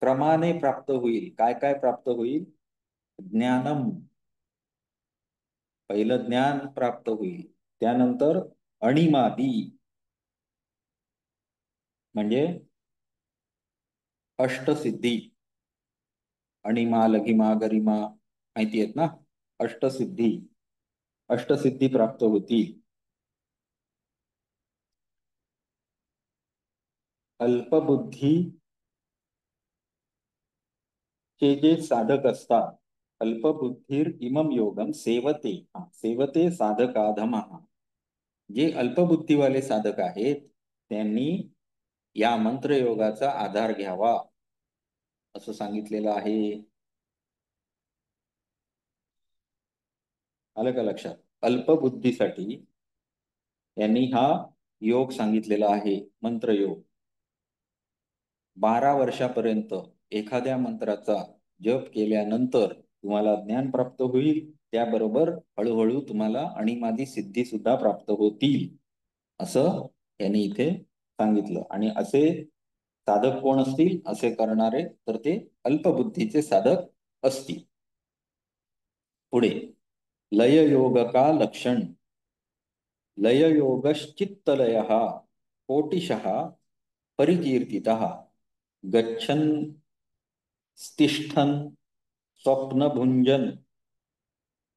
क्रमाने प्राप्त होईल. काय काय प्राप्त होईल? ज्ञानम, पहिलं ज्ञान प्राप्त होईल. त्यानंतर अणिमादी म्हणजे अष्टसिद्धी. अणिमा, लघिमा, गरिमा माहिती आहेत ना? अष्टसिद्धी, अष्टसिद्धी प्राप्त होतील. अल्पबुद्धी चे जे साधक असतात, अल्पबुद्धीर इमम योगम सेवते, सेवते साधकाधमः. जे अल्पबुद्धीवाले साधक आहेत त्यांनी या मंत्रयोगाचा आधार घ्यावा असं सांगितलेलं आहे. आलं का लक्षात? अल्पबुद्धीसाठी यांनी हा योग सांगितलेला आहे, मंत्रयोग. 12 वर्षापर्यंत एखाद्या मंत्राचा जप केल्यानंतर तुम्हाला ज्ञान प्राप्त होईल. त्याबरोबर हळूहळू तुम्हाला अणिमादी सिद्धी सुद्धा प्राप्त होतील असं यांनी इथे सांगितलं. आणि असे साधक कोण असतील? असे करणारे तर ते अल्पबुद्धीचे साधक असतील. पुढे लय योग का लक्षण. लय योगश्चित्तलयः कोटिशः परिकीर्तितः गच्छन् तिष्ठन् स्वप्नभुंजन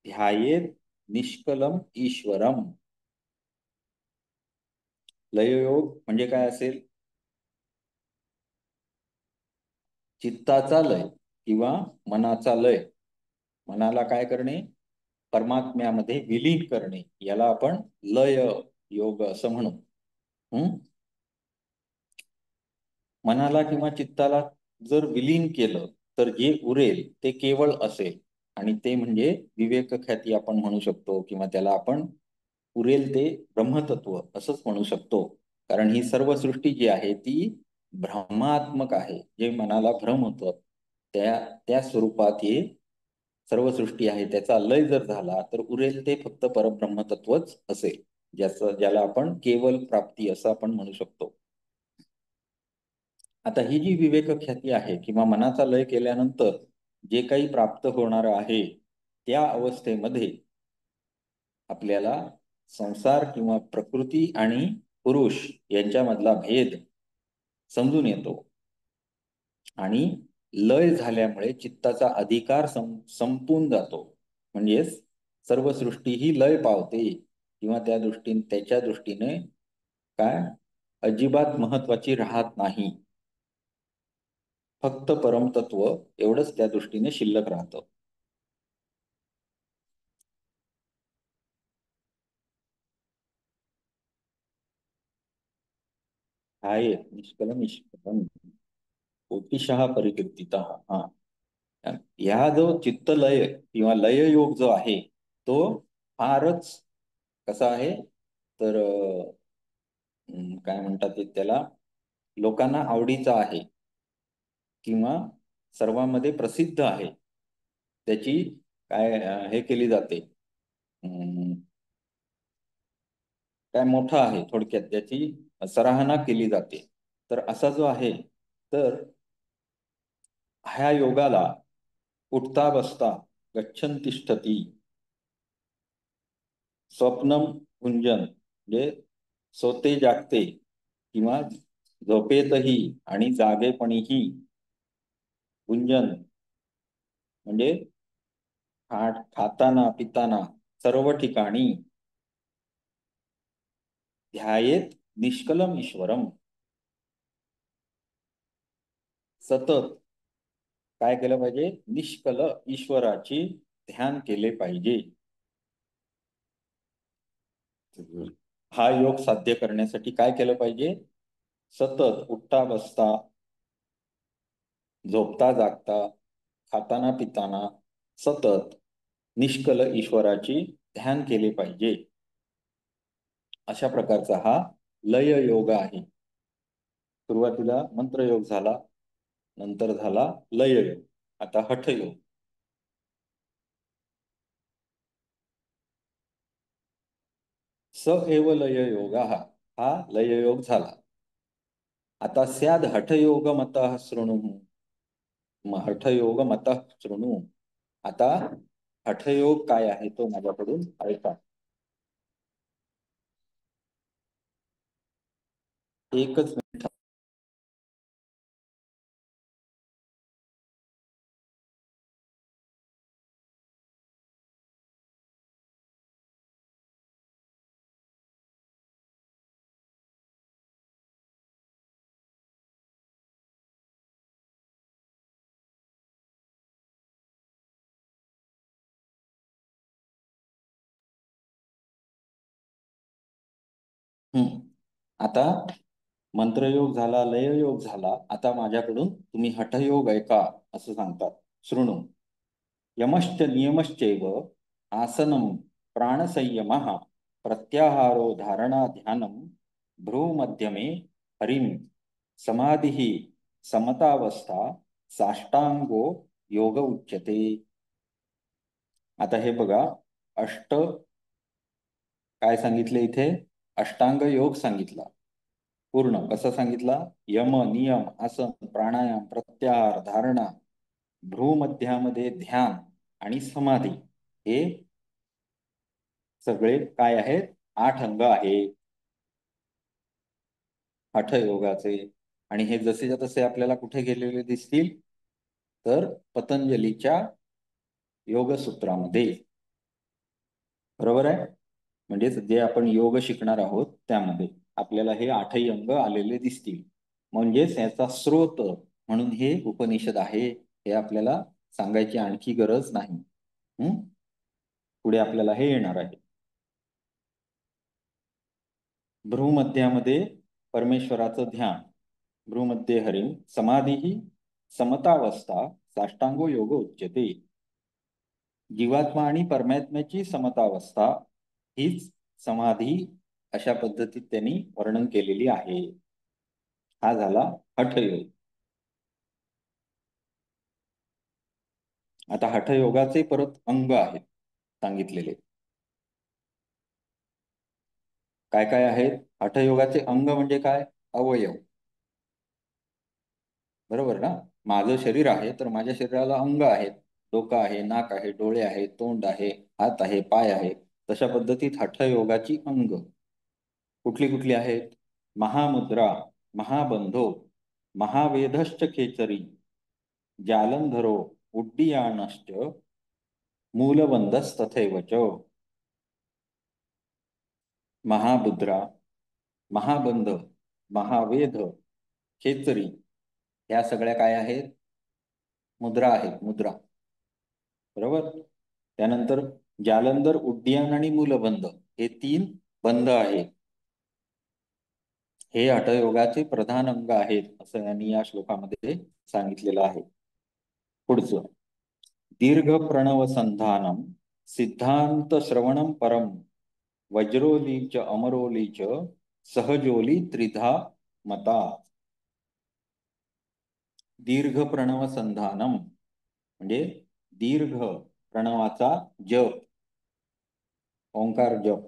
ध्यायेत निष्कलम ईश्वरम. लययोग म्हणजे काय असेल? चित्ताचा लय किंवा मनाचा लय. मनाला काय करणे? परमात्म्यामध्ये विलीन करणे. याला आपण लय योग असं म्हणू. मनाला किंवा चित्ताला जर विलीन केलं तर जे उरेल ते केवळ असेल आणि ते म्हणजे विवेक ख्याती आपण म्हणू शकतो किंवा त्याला आपण उरेल ते ब्रह्मतत्व असंच म्हणू शकतो. कारण ही सर्व सृष्टी जी आहे ती भ्रमात्मक आहे. जे मनाला भ्रम होतं त्या त्या स्वरूपात हे सर्व सृष्टी आहे. त्याचा लय जर झाला तर उरेल ते फक्त परब्रह्मतत्वच असेल, ज्याला आपण केवल प्राप्ती असं आपण म्हणू शकतो. आता ही जी विवेक ख्याती आहे किंवा मनाचा लय केल्यानंतर जे काही प्राप्त होणार आहे त्या अवस्थेमध्ये आपल्याला संसार किंवा प्रकृती आणि पुरुष यांच्यामधला भेद समजून येतो आणि लय झाल्यामुळे चित्ताचा अधिकार संपून जातो. म्हणजे सर्व सृष्टी ही लय पावते किंवा त्याच्या दृष्टीने काय अजिबात महत्वाची राहत नाही. फक्त परमतत्व एवढंच त्या दृष्टीने शिल्लक राहतं. आहे निष्कलम ईश्वरम कोटिशः परिकीर्तितः. हा, ह्या जो चित्तलय किंवा लय योग जो आहे तो फारच कसा आहे तर काय म्हणतात ते त्याला, लोकांना आवडीचा आहे. किंवा सर्वांमध्ये प्रसिद्ध आहे त्याची काय हे केली जाते, काय मोठा आहे थोडक्यात त्याची सराहना केली जाते. तर असा जो आहे, तर ह्या योगाला उठता बसता, गच्छन तिष्ठती, स्वप्नम भुंजन म्हणजे सोते जागते किंवा झोपेतही आणि जागेपणीही, भुंजन म्हणजे खाताना पिताना सर्व ठिकाणी, ध्यायेत निष्कलम ईश्वरम, सतत काय केलं पाहिजे, निष्कल ईश्वराची ध्यान केले पाहिजे. हा योग साध्य करण्यासाठी काय केलं पाहिजे, सतत उठता बसता, झोपता जागता, खाताना पिताना सतत निष्कल ईश्वराची ध्यान केले पाहिजे. अशा प्रकारचा हा लय योग आहे. सुरुवातीला मंत्रयोग झाला, नंतर झाला लय योग, आता हठयोग. स एव लय योगा, हा लय योग झाला. आता स्याद हठयोग मतः शृणु, हठयोग मतः शृणु. आता हठयोग काय आहे तो माझ्याकडून ऐका. एकच मिनिट. आता मंत्रयोग झाला, लययोग झाला. आता माझ्याकडून तुम्ही हठयोग ऐका असं सांगतात. शृणु. यमश्च नियमश्चैव आसनं प्राणसंयमः प्रत्याहारो धारणा ध्यानं भ्रूमध्यमे हरिं समाधिः समतावस्था साष्टांगो योग उच्यते. आता हे बघा, काय सांगितले इथे, अष्टांग योग सांगितला. पूर्ण कसा सांगितला, यम नियम आसन प्राणायाम प्रत्याहार धारणा भ्रूमध्यामध्ये ध्यान आणि समाधी, हे सगळे काय आहेत, 8 अंग आहेत हठयोगाचे. आणि हे जसेच्या तसे आपल्याला कुठे गेलेले दिसतील, तर पतंजलीच्या योगसूत्रामध्ये. बरोबर आहे. म्हणजे जे आपण योग शिकणार आहोत त्यामध्ये आपल्याला हे 8ही अंग आलेले दिसतील. म्हणजेच याचा स्रोत म्हणून हे उपनिषद आहे, हे आपल्याला सांगायची आणखी गरज नाही. पुढे आपल्याला हे येणार आहे. भ्रूमध्यामध्ये परमेश्वराचं ध्यान, भ्रूमध्ये हरिं समाधी समतावस्था साष्टांगो योग उच्यते. जीवात्मा आणि परमात्म्याची समतावस्था हीच समाधी, अशा पद्धतीत त्यांनी वर्णन केलेली आहे. हा झाला हठयोग. आता हठयोगाचे परत अंग आहेत सांगितलेले. काय काय आहेत हठयोगाचे अंग, म्हणजे काय, अवयव. बरोबर ना. माझं शरीर आहे तर माझ्या शरीराला अंग आहेत. डोकं आहे, नाक आहे, डोळे आहेत, तोंड आहे, हात आहे, पाय आहे. तशा पद्धतीत हठयोगाची अंग कुठली कुठली आहेत, महामुद्रा, महाबंधो, महावेधश्च खेचरी, जालंधरो उड्डीयानश्च मूलबंधस्तथैव च. महामुद्रा, महाबंध, महावेध, खेचरी, ह्या सगळ्या काय आहेत, मुद्रा आहेत, मुद्रा. बरोबर. त्यानंतर जालंधर, उड्डीयान आणि मूलबंध, हे 3 बंध आहेत. हे हठयोगाचे प्रधान अंग आहेत असं यांनी या श्लोकामध्ये सांगितलेलं आहे. पुढचं, दीर्घ प्रणव संधानम सिद्धांत श्रवणम परम वज्रोलीच अमरोलीच सहजोली त्रिधा मता. दीर्घ प्रणव संधानम म्हणजे दीर्घ प्रणवाचा जप, ओंकार जप.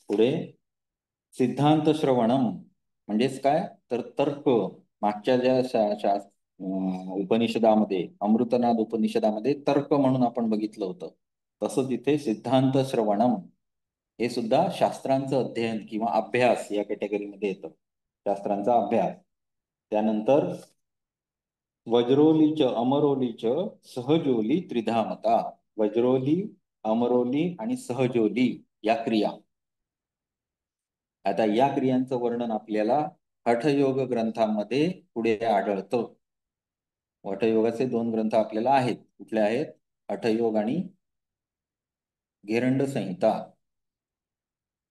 पुढे सिद्धांत श्रवणम म्हणजेच काय तर तर्क. मागच्या ज्या उपनिषदामध्ये, अमृतनाद उपनिषदामध्ये तर्क म्हणून आपण बघितलं होतं, तसंच इथे सिद्धांत श्रवणम हे सुद्धा शास्त्रांचं अध्ययन किंवा अभ्यास या कॅटेगरीमध्ये येतं, शास्त्रांचा अभ्यास. त्यानंतर वज्रोलीच अमरोलीच सहजोली त्रिधामता. वज्रोली, अमरोली आणि सहजोली या क्रिया. आता या क्रियांचं वर्णन आपल्याला हठयोग ग्रंथामध्ये पुढे आढळतं. हठयोगाचे 2 ग्रंथ आपल्याला आहेत. कुठले आहेत? हठयोग आणि घेरंड संहिता.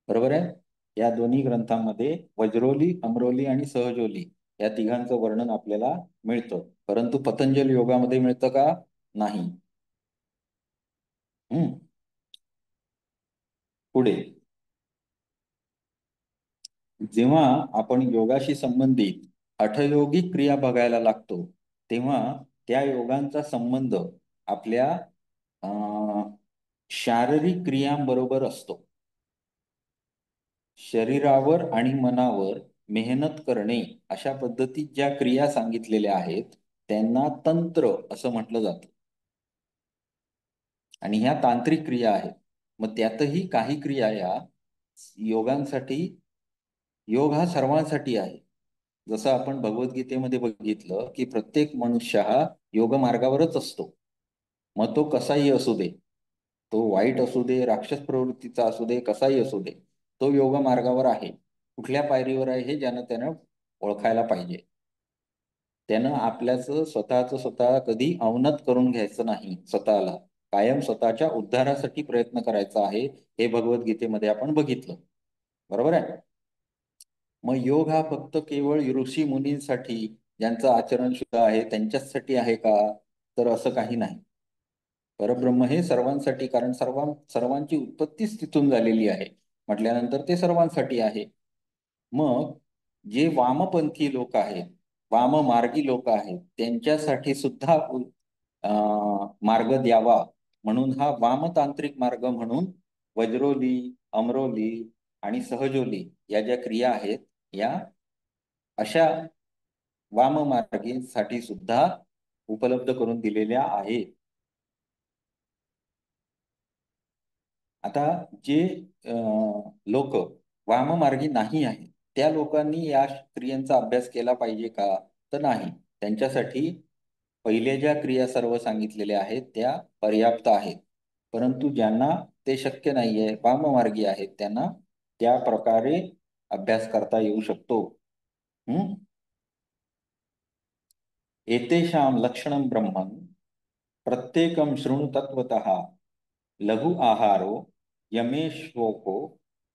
बरोबर आहे. या दोन्ही ग्रंथांमध्ये वज्रोली, अमरोली आणि सहजोली या तिघांचं वर्णन आपल्याला मिळतं. परंतु पतंजल योगामध्ये मिळतं का? नाही. पुढे जेव्हा आपण योगाशी संबंधित हठयोगिक क्रिया बघायला लागतो, तेव्हा त्या योगांचा संबंध आपल्या शारीरिक क्रियांबरोबर असतो. शरीरावर आणि मनावर मेहनत करणे अशा पद्धतीत ज्या क्रिया सांगितलेल्या आहेत त्यांना तंत्र असं म्हटलं जातं. आणि ह्या तांत्रिक क्रिया आहेत. मग त्यातही काही क्रिया या योगांसाठी, योग हा सर्वांसाठी आहे. जसं आपण भगवद्गीतेमध्ये बघितलं की प्रत्येक मनुष्य हा योग मार्गावरच असतो. मग तो कसाही असू दे, तो वाईट असू दे, राक्षस प्रवृत्तीचा असू दे, कसाही असू दे, तो योग मार्गावर आहे. कुठल्या पायरीवर आहे हे ज्यानं त्यानं ओळखायला पाहिजे. त्यानं आपल्याच स्वतः कधी अवनत करून घ्यायचं नाही. स्वतःला कायम स्वतःच्या उद्धारासाठी प्रयत्न करायचा आहे, हे भगवद्गीतेमध्ये आपण बघितलं. बरोबर आहे. मग योग हा फक्त केवळ ऋषी मुनींसाठी, ज्यांचं आचरण शुद्ध आहे त्यांच्यासाठी आहे का? तर असं काही नाही. परब्रह्म हे सर्वांसाठी, कारण सर्वांची उत्पत्तीच तिथून झालेली आहे म्हटल्यानंतर ते सर्वांसाठी आहे. मग जे वामपंथी लोक आहेत, वाममार्गी लोक आहेत, त्यांच्यासाठी सुद्धा मार्ग द्यावा म्हणून हा वामतांत्रिक मार्ग म्हणून वज्रोली, अमरोली आणि सहजोली या ज्या क्रिया आहेत या अशा वाममार्गीसाठी सुद्धा उपलब्ध करून दिलेल्या आहेत. आता जे लोक वाममार्गी नाही आहेत त्या लोकांनी या क्रियांचा अभ्यास केला पाहिजे का? तर नाही. त्यांच्यासाठी पहिल्या ज्या क्रिया सर्व सांगितलेल्या आहेत त्या पर्याप्त आहेत. परंतु ज्यांना ते शक्य नाहीये, वाममार्गी आहेत, त्यांना त्या प्रकारे अभ्यास करता येऊ शकतो. एतेषां लक्षणं ब्रह्मं प्रत्येकं शृणु तत्वतः लघु आहारो यमेश्वको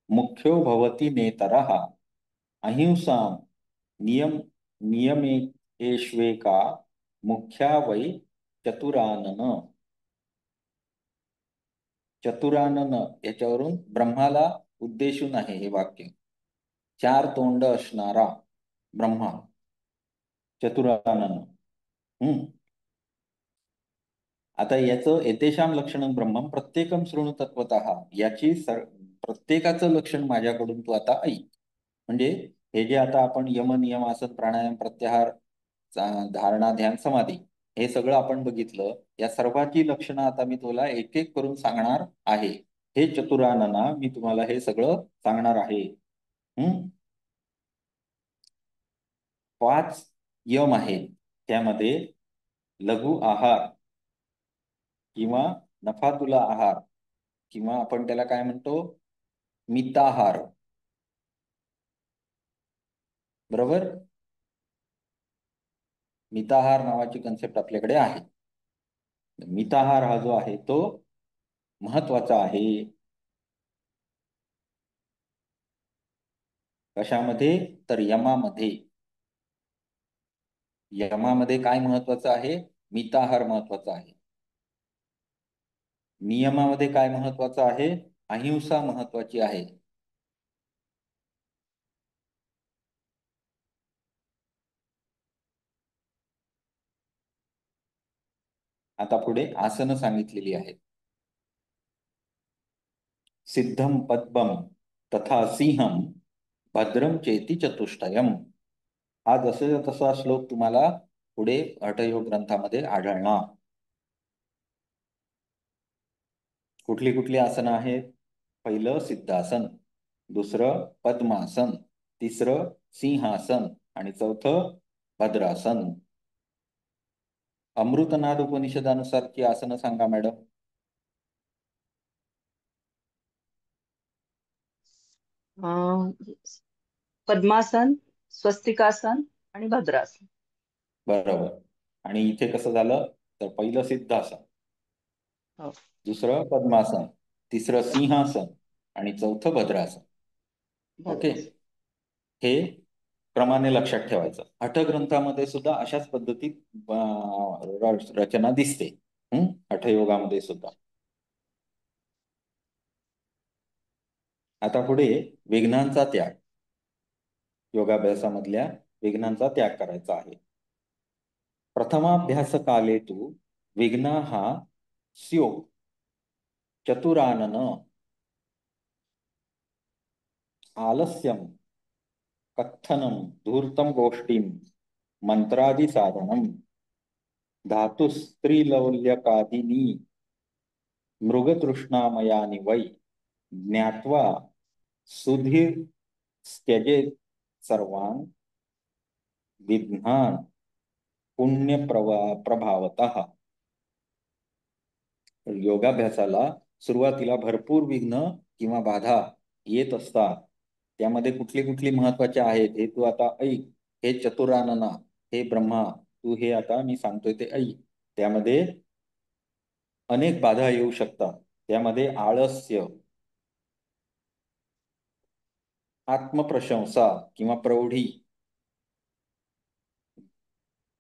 मुख्यो भवति नेतरः अहिंसा नियमेष्वेका मुख्या वै चतुरानन. चतुरानन याच्यावरून ब्रह्माला उद्देशून आहे हे वाक्य. 4 तोंड असणारा ब्रह्मा चतुरानन. आता याचं एतेषां लक्षणं ब्रह्मं प्रत्येकं शृणु तत्वतः, याची प्रत्येकाचं लक्षण माझ्याकडून तू आता ऐक. म्हणजे हे जे आता आपण यम, नियम, आसन, प्राणायाम, प्रत्याहार, धारणा, ध्यान, समाधी हे सगळं आपण बघितलं. या सर्वांची लक्षणं आता मी तुला एक एक करून सांगणार आहे. हे चतुरानना मी तुम्हाला हे सगळं सांगणार आहे. 5 यम आहेत. त्यामध्ये लघु आहार किंवा नफातुला आहार किंवा आपण त्याला काय म्हणतो, मिताहार. बरोबर. मिताहार नावाची कन्सेप्ट आपल्याकडे आहे. मिताहार हा जो आहे तो महत्वाचा आहे. कशामध्ये? तर यमामध्ये. यमामध्ये काय महत्वाचं आहे? मिताहार महत्वाचा आहे. नियमामध्ये काय महत्वाचं आहे? अहिंसा महत्वाची आहे. आता पुढे आसनं सांगितलेली आहेत. सिद्धम पद्मम तथा सिंहम भद्रम चेती चतुष्टयम. हा जसे तसा श्लोक तुम्हाला पुढे हठयोग ग्रंथामध्ये आढळणार. कुठली कुठली आसनं आहेत? पहिलं सिद्धासन, दुसरं पद्मासन, तिसरं सिंहासन आणि चौथं भद्रासन. अमृतनाद उपनिषदानुसारची आसनं सांगा मॅडम. अं, पद्मासन, स्वस्तिकासन आणि भद्रासन. बरोबर. आणि इथे कसं झालं तर पहिलं सिद्धासन, हो, दुसरं पद्मासन, तिसरं सिंहासन आणि चौथं भद्रासन. ओके, भद्रासन. हे क्रमाने लक्षात ठेवायचं. हठग्रंथामध्ये सुद्धा अशाच पद्धतीत रचना दिसते. हठयोगामध्ये सुद्धा. आता पुढे विघ्नांचा त्याग. योगाभ्यासामधल्या विघ्नांचा त्याग करायचा आहे. प्रथमाभ्यास काले तू विघ्न हा स्यो चतुरानन आलस्यम कथनम धूर्तम गोष्टीम मंत्रादि साधनम धातुस्त्रीलौल्यकादिनी मृगतृष्णामयानि वै ज्ञात्वा सुधीर त्यजेत सर्वान् विघ्नान् पुण्य प्रभावतः. योगाभ्यासाला सुरुवातीला भरपूर विघ्न किंवा बाधा येत असतात. त्यामध्ये कुठली कुठली महत्वाचे आहेत हे तू आता ऐक. हे चतुरानना, हे ब्रह्मा, तू हे आता मी सांगतोय ते ऐक. त्यामध्ये अनेक बाधा येऊ शकतात. त्यामध्ये आळस्य, आत्मप्रशंसा किंवा प्रौढी,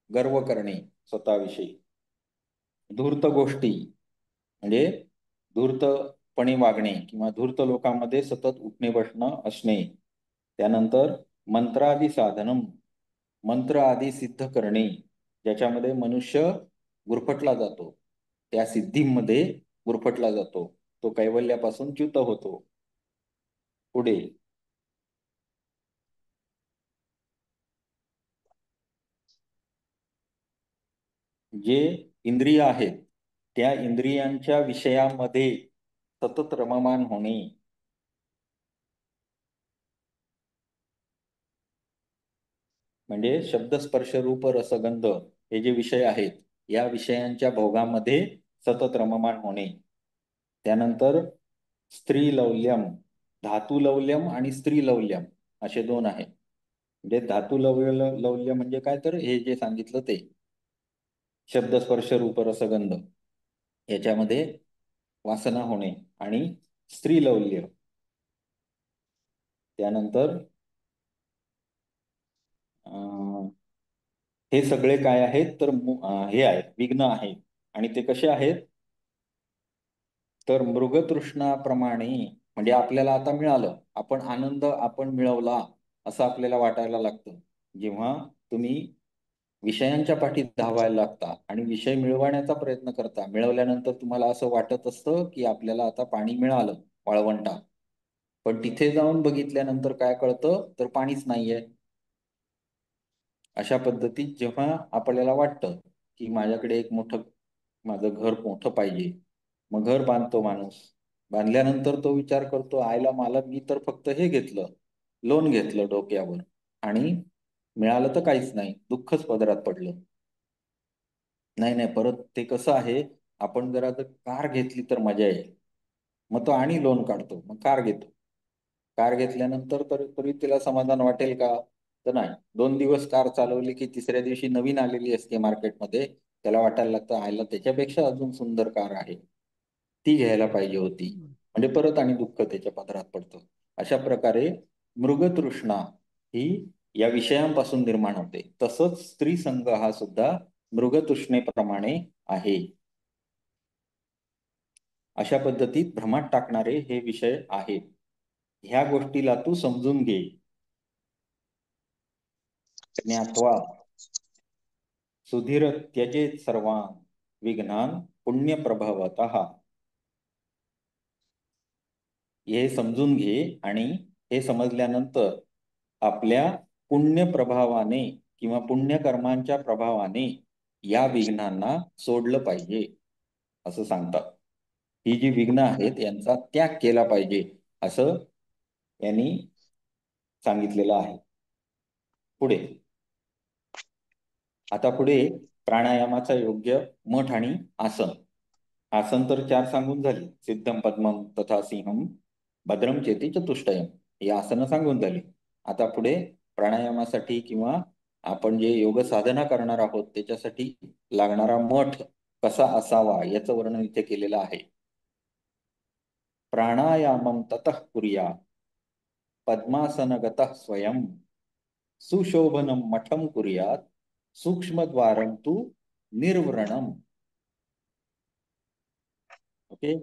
गर्व करणे स्वतःविषयी, धूर्त गोष्टी म्हणजे धूर्तपणे वागणे किंवा धूर्त लोकांमध्ये सतत उठणे बसणं असणे. त्यानंतर मंत्रादी साधनम, मंत्र आदी सिद्ध करणे ज्याच्यामध्ये मनुष्य गुरफटला जातो, त्या सिद्धीमध्ये गुरफटला जातो, तो कैवल्यापासून च्युत होतो. पुढे जे इंद्रिय आहेत त्या इंद्रियांच्या विषयामध्ये सतत रममाण होणे. म्हणजे शब्द स्पर्श रूप रसगंध हे जे विषय आहेत या विषयांच्या भोगामध्ये सतत रममाण होणे. त्यानंतर स्त्रीलौल्यम, धातुलौल्यम आणि स्त्रीलौल्यम असे दोन आहेत. म्हणजे लौल्य म्हणजे काय तर हे जे सांगितलं ते शब्द स्पर्श रूप रसगंध याच्यामध्ये वासना होणे. आणि स्त्रीलौल्य त्यानंतर हे सगळे काय आहेत तर हे आहेत विघ्न आहेत. आणि ते कसे आहेत तर मृगतृष्णाप्रमाणे, म्हणजे आपल्याला आता मिळालं, आपण आनंद आपण मिळवला असं आपल्याला वाटायला लागतं. जेव्हा तुम्ही विषयांच्या पाठी धावायला लागता आणि विषय मिळवण्याचा प्रयत्न करता, मिळवल्यानंतर तुम्हाला असं वाटत असतं की आपल्याला आता पाणी मिळालं वाळवंटात. पण तिथे जाऊन बघितल्यानंतर काय कळतं तर पाणीच नाहीये. अशा पद्धतीत जेव्हा आपल्याला वाटतं की माझ्याकडे एक माझं घर मोठं पाहिजे, मग घर बांधतो माणूस. बांधल्यानंतर तो विचार करतो आयला मला मी तर फक्त हे घेतलं, लोन घेतलं डोक्यावर आणि मिळालं तर काहीच नाही, दुःखच पदरात पडलं. नाही नाही, परत ते कसं आहे, आपण जर कार घेतली तर मजा येईल, मग तो आणि लोन काढतो, मग कार घेतो. कार घेतल्यानंतर तरी तिला समाधान वाटेल का तर नाही. 2 दिवस कार चालवली की तिसऱ्या दिवशी नवीन आलेली असते मार्केटमध्ये, त्याला वाटायला लागतं आयला त्याच्यापेक्षा अजून सुंदर कार आहे, ती घ्यायला पाहिजे होती. म्हणजे परत आणि दुःख त्याच्या पदरात पडतं. अशा प्रकारे मृगतृष्णा ही या विषयांपासून निर्माण होते. तसंच स्त्री संघ हा सुद्धा मृगतृष्णेप्रमाणे आहे. अशा पद्धतीत भ्रमात टाकणारे हे विषय आहेत. ह्या गोष्टीला तू समजून घे. ज्ञात्वा सुधीर त्यजेत सर्वान विघ्नान पुण्यप्रभवतः. हे समजून घे आणि हे समजल्यानंतर आपल्या पुण्य प्रभावाने किंवा पुण्यकर्मांच्या प्रभावाने या विघ्नांना सोडलं पाहिजे असं सांगतात. ही जी विघ्न आहेत यांचा त्याग केला पाहिजे असं यांनी सांगितलेलं आहे. पुढे आता पुढे प्राणायामाचा योग्य मठ आणि आसन. आसन तर 4 सांगून झाली. सिद्धम पद्मम तथा सिंहम भद्रम चेती चतुष्टयम ही आसनं सांगून झाली. आता पुढे प्राणायामासाठी किंवा आपण जे योग साधना करणार आहोत त्याच्यासाठी लागणारा मठ कसा असावा याचं वर्णन इथे केलेलं आहे. प्राणायामम ततः कुर्या पद्मासनगतः स्वयं सुशोभनम मठम कुर्यात सूक्ष्मद्वारम तु निर्व्रणम. ओके.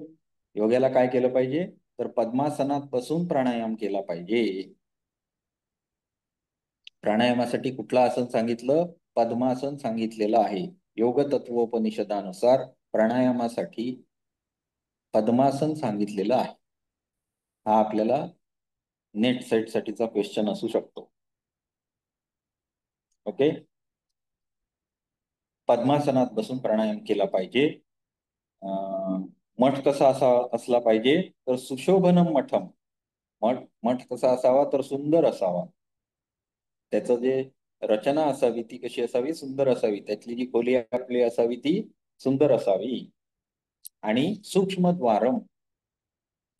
योग्याला काय केलं पाहिजे तर पद्मासनात बसून प्राणायाम केला पाहिजे. प्राणायामासाठी कुठलं आसन सांगितलं? पद्मासन सांगितलेलं आहे. योग तत्वोपनिषदानुसार प्राणायामासाठी पद्मासन सांगितलेलं आहे. हा आपल्याला नेट सेट साठीचा क्वेश्चन असू शकतो. ओके. पद्मासनात बसून प्राणायाम केला पाहिजे. मठ कसा असला पाहिजे तर सुशोभनम मठम. मठ कसा असावा तर सुंदर असावा. त्याचं जे रचना असावी ती कशी असावी? सुंदर असावी. त्यातली जी खोली आपली असावी ती सुंदर असावी. आणि सूक्ष्मद्वारम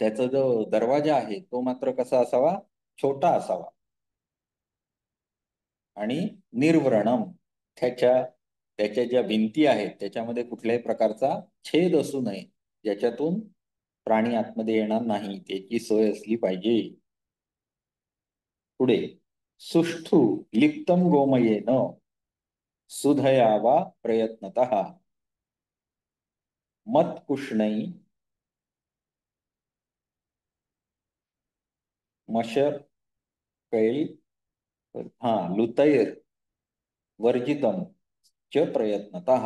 त्याचा जो दरवाजा आहे तो मात्र कसा असावा? छोटा असावा. आणि निर्व्रणम त्याच्या ज्या भिंती आहेत त्याच्यामध्ये कुठल्याही प्रकारचा छेद असू नये, ज्याच्यातून प्राणी आतमध्ये येणार नाही, त्याची सोय असली पाहिजे. पुढे सुष्ठु लिप्तम गोमयेन सुधयावा प्रयत्नतः मत्कुष्णै मशकैल लुतैर वर्जितम च प्रयत्नतः.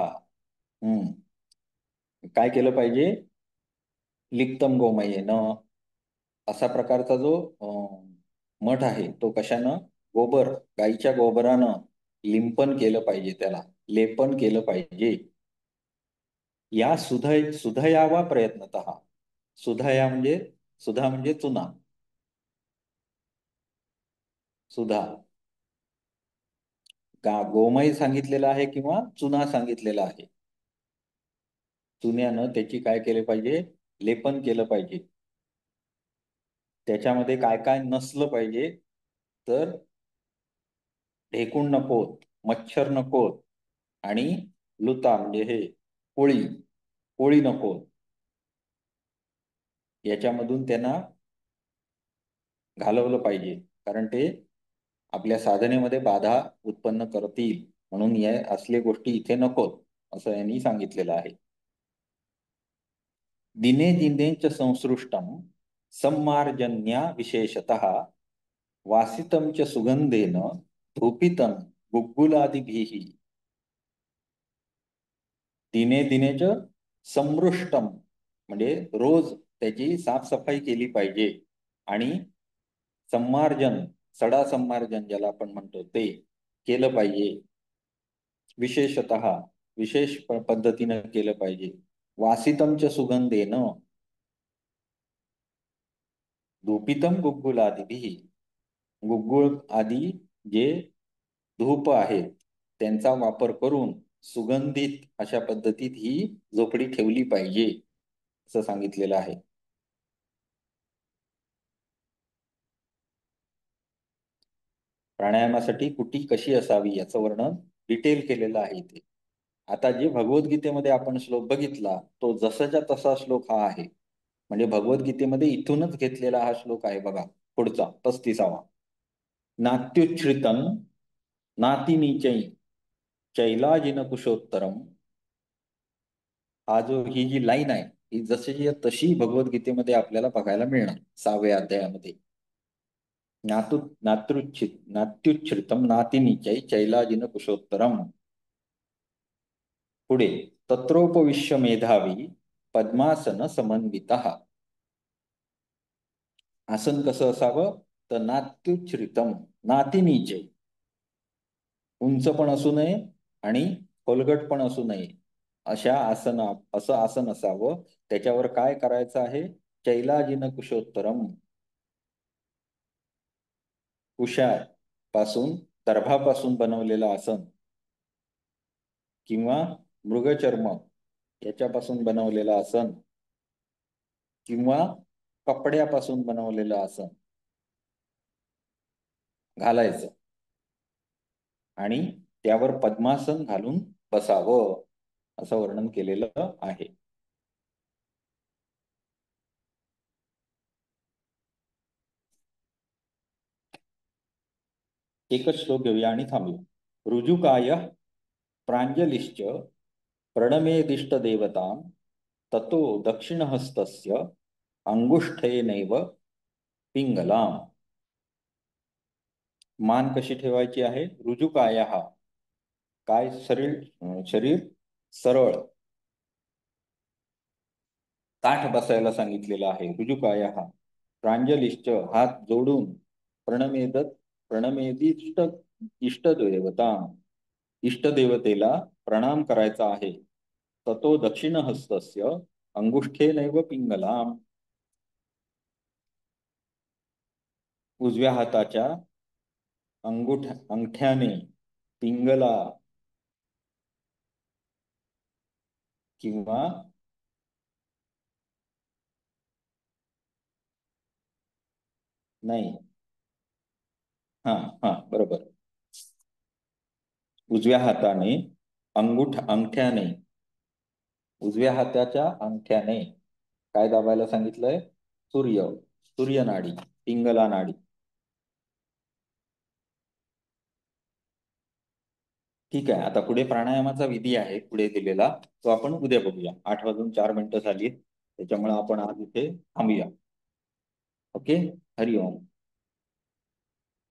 काय केलं पाहिजे? लिप्तम गोमयेन असा प्रकारचा जो मठ आहे तो कशानं? गोबर, गाईच्या गोबरानं लिंपन केलं पाहिजे, त्याला लेपन केलं पाहिजे. या सुधयावा प्रयत्नतः. सुधा म्हणजे चुना. सुधा गोमय सांगितलेला आहे किंवा चुना सांगितलेला आहे. चुन्यानं त्याची काय केले पाहिजे? लेपन केलं पाहिजे. त्याच्यामध्ये काय काय नसलं पाहिजे तर ढेकूण नकोत, मच्छर नकोत आणि लुता म्हणजे हे कोळी नको. याच्यामधून त्यांना घालवलं पाहिजे, कारण ते आपल्या साधनेमध्ये बाधा उत्पन्न करतील. म्हणून या असले गोष्टी इथे नकोत असं यांनी सांगितलेलं आहे. दिने दिने च संसृष्टम सम्मार्जन्या विशेषतः वासितम च सुगंधेन धूपितम गुग्गुलादिभिः. दिने दिने च समृष्टम म्हणजे रोज त्याची साफसफाई केली पाहिजे. आणि सम्मार्जन, सडा सम्मार्जन ज्याला आपण म्हणतो ते केलं पाहिजे. विशेषतः विशेष पद्धतीने केलं पाहिजे. वासितम च सुगंधेन धूपितम गुग्गुलादिभिः. गुग्गुळ आदी जे धूप आहेत त्यांचा वापर करून सुगंधित अशा पद्धतीत ही झोपडी ठेवली पाहिजे असं सांगितलेलं आहे. प्राणायामासाठी कुटी कशी असावी याचं वर्णन डिटेल केलेलं आहे इथे. आता जे भगवद्गीतेमध्ये आपण श्लोक बघितला तो जसाच्या तसा श्लोक हा आहे. म्हणजे भगवद्गीतेमध्ये इथूनच घेतलेला हा श्लोक आहे. बघा पुढचा 35वा. नात्युच्छ्रितं नातिनीचै चैलाजिन कुशोत्तरम. ही जी लाईन आहे ही जशी तशी भगवद्गीतेमध्ये आपल्याला बघायला मिळणार 6व्या अध्यायामध्ये. नात्युच्छ्रितम नातिनीचै चैलाजिन कुशोत्तरम. पुढे तत्रोपविश्य मेधावी पद्मासन समन्वितः. आसन कसं असावं तर नात्युच्छ्रितम, नातीनीचे, उंच पण असू नये आणि खोलगट पण असू नये, असं आसन असावं. त्याच्यावर काय करायचं आहे? चैलाजिन कुशोत्तरम, कुशा पासून, दर्भापासून बनवलेलं आसन किंवा मृगचर्म याच्यापासून बनवलेलं आसन किंवा कपड्यापासून बनवलेलं आसन घालायचं आणि त्यावर पद्मासन घालून बसावं असं वर्णन केलेलं आहे. एकच श्लोक घेऊया आणि थांबूया. ऋजुकाय प्रांजलिश्च प्रणमेदिष्ट देवतां ततो दक्षिणहस्तस्य अंगुष्ठेनैव पिंगलाम. मान कशी ठेवायची आहे? ऋजुकाया, काय शरीर सरळ ताठ बसायला सांगितलेलं आहे. ऋजुकाया प्रांजलिश्च, हात जोडून, प्रणमेदिष्ट इष्टदेवता, इष्टदेवतेला प्रणाम करायचा आहे. ततो दक्षिण हस्तस्य अंगुष्ठेनैव पिंगलाम, उजव्या हाताच्या अंगठ्याने पिंगला किंवा नाही, हा हा बरोबर, उजव्या हाताने अंगठ्याने, उजव्या हाताच्या अंगठ्याने काय दाबायला सांगितलंय? सूर्य नाडी, पिंगला नाडी. ठीक आहे. आता पुढे प्राणायामाचा विधी आहे पुढे दिलेला, तो आपण उद्या बघूया. 8:04 झाली, त्याच्यामुळे आपण आज इथे थांबूया. ओके. हरिओम.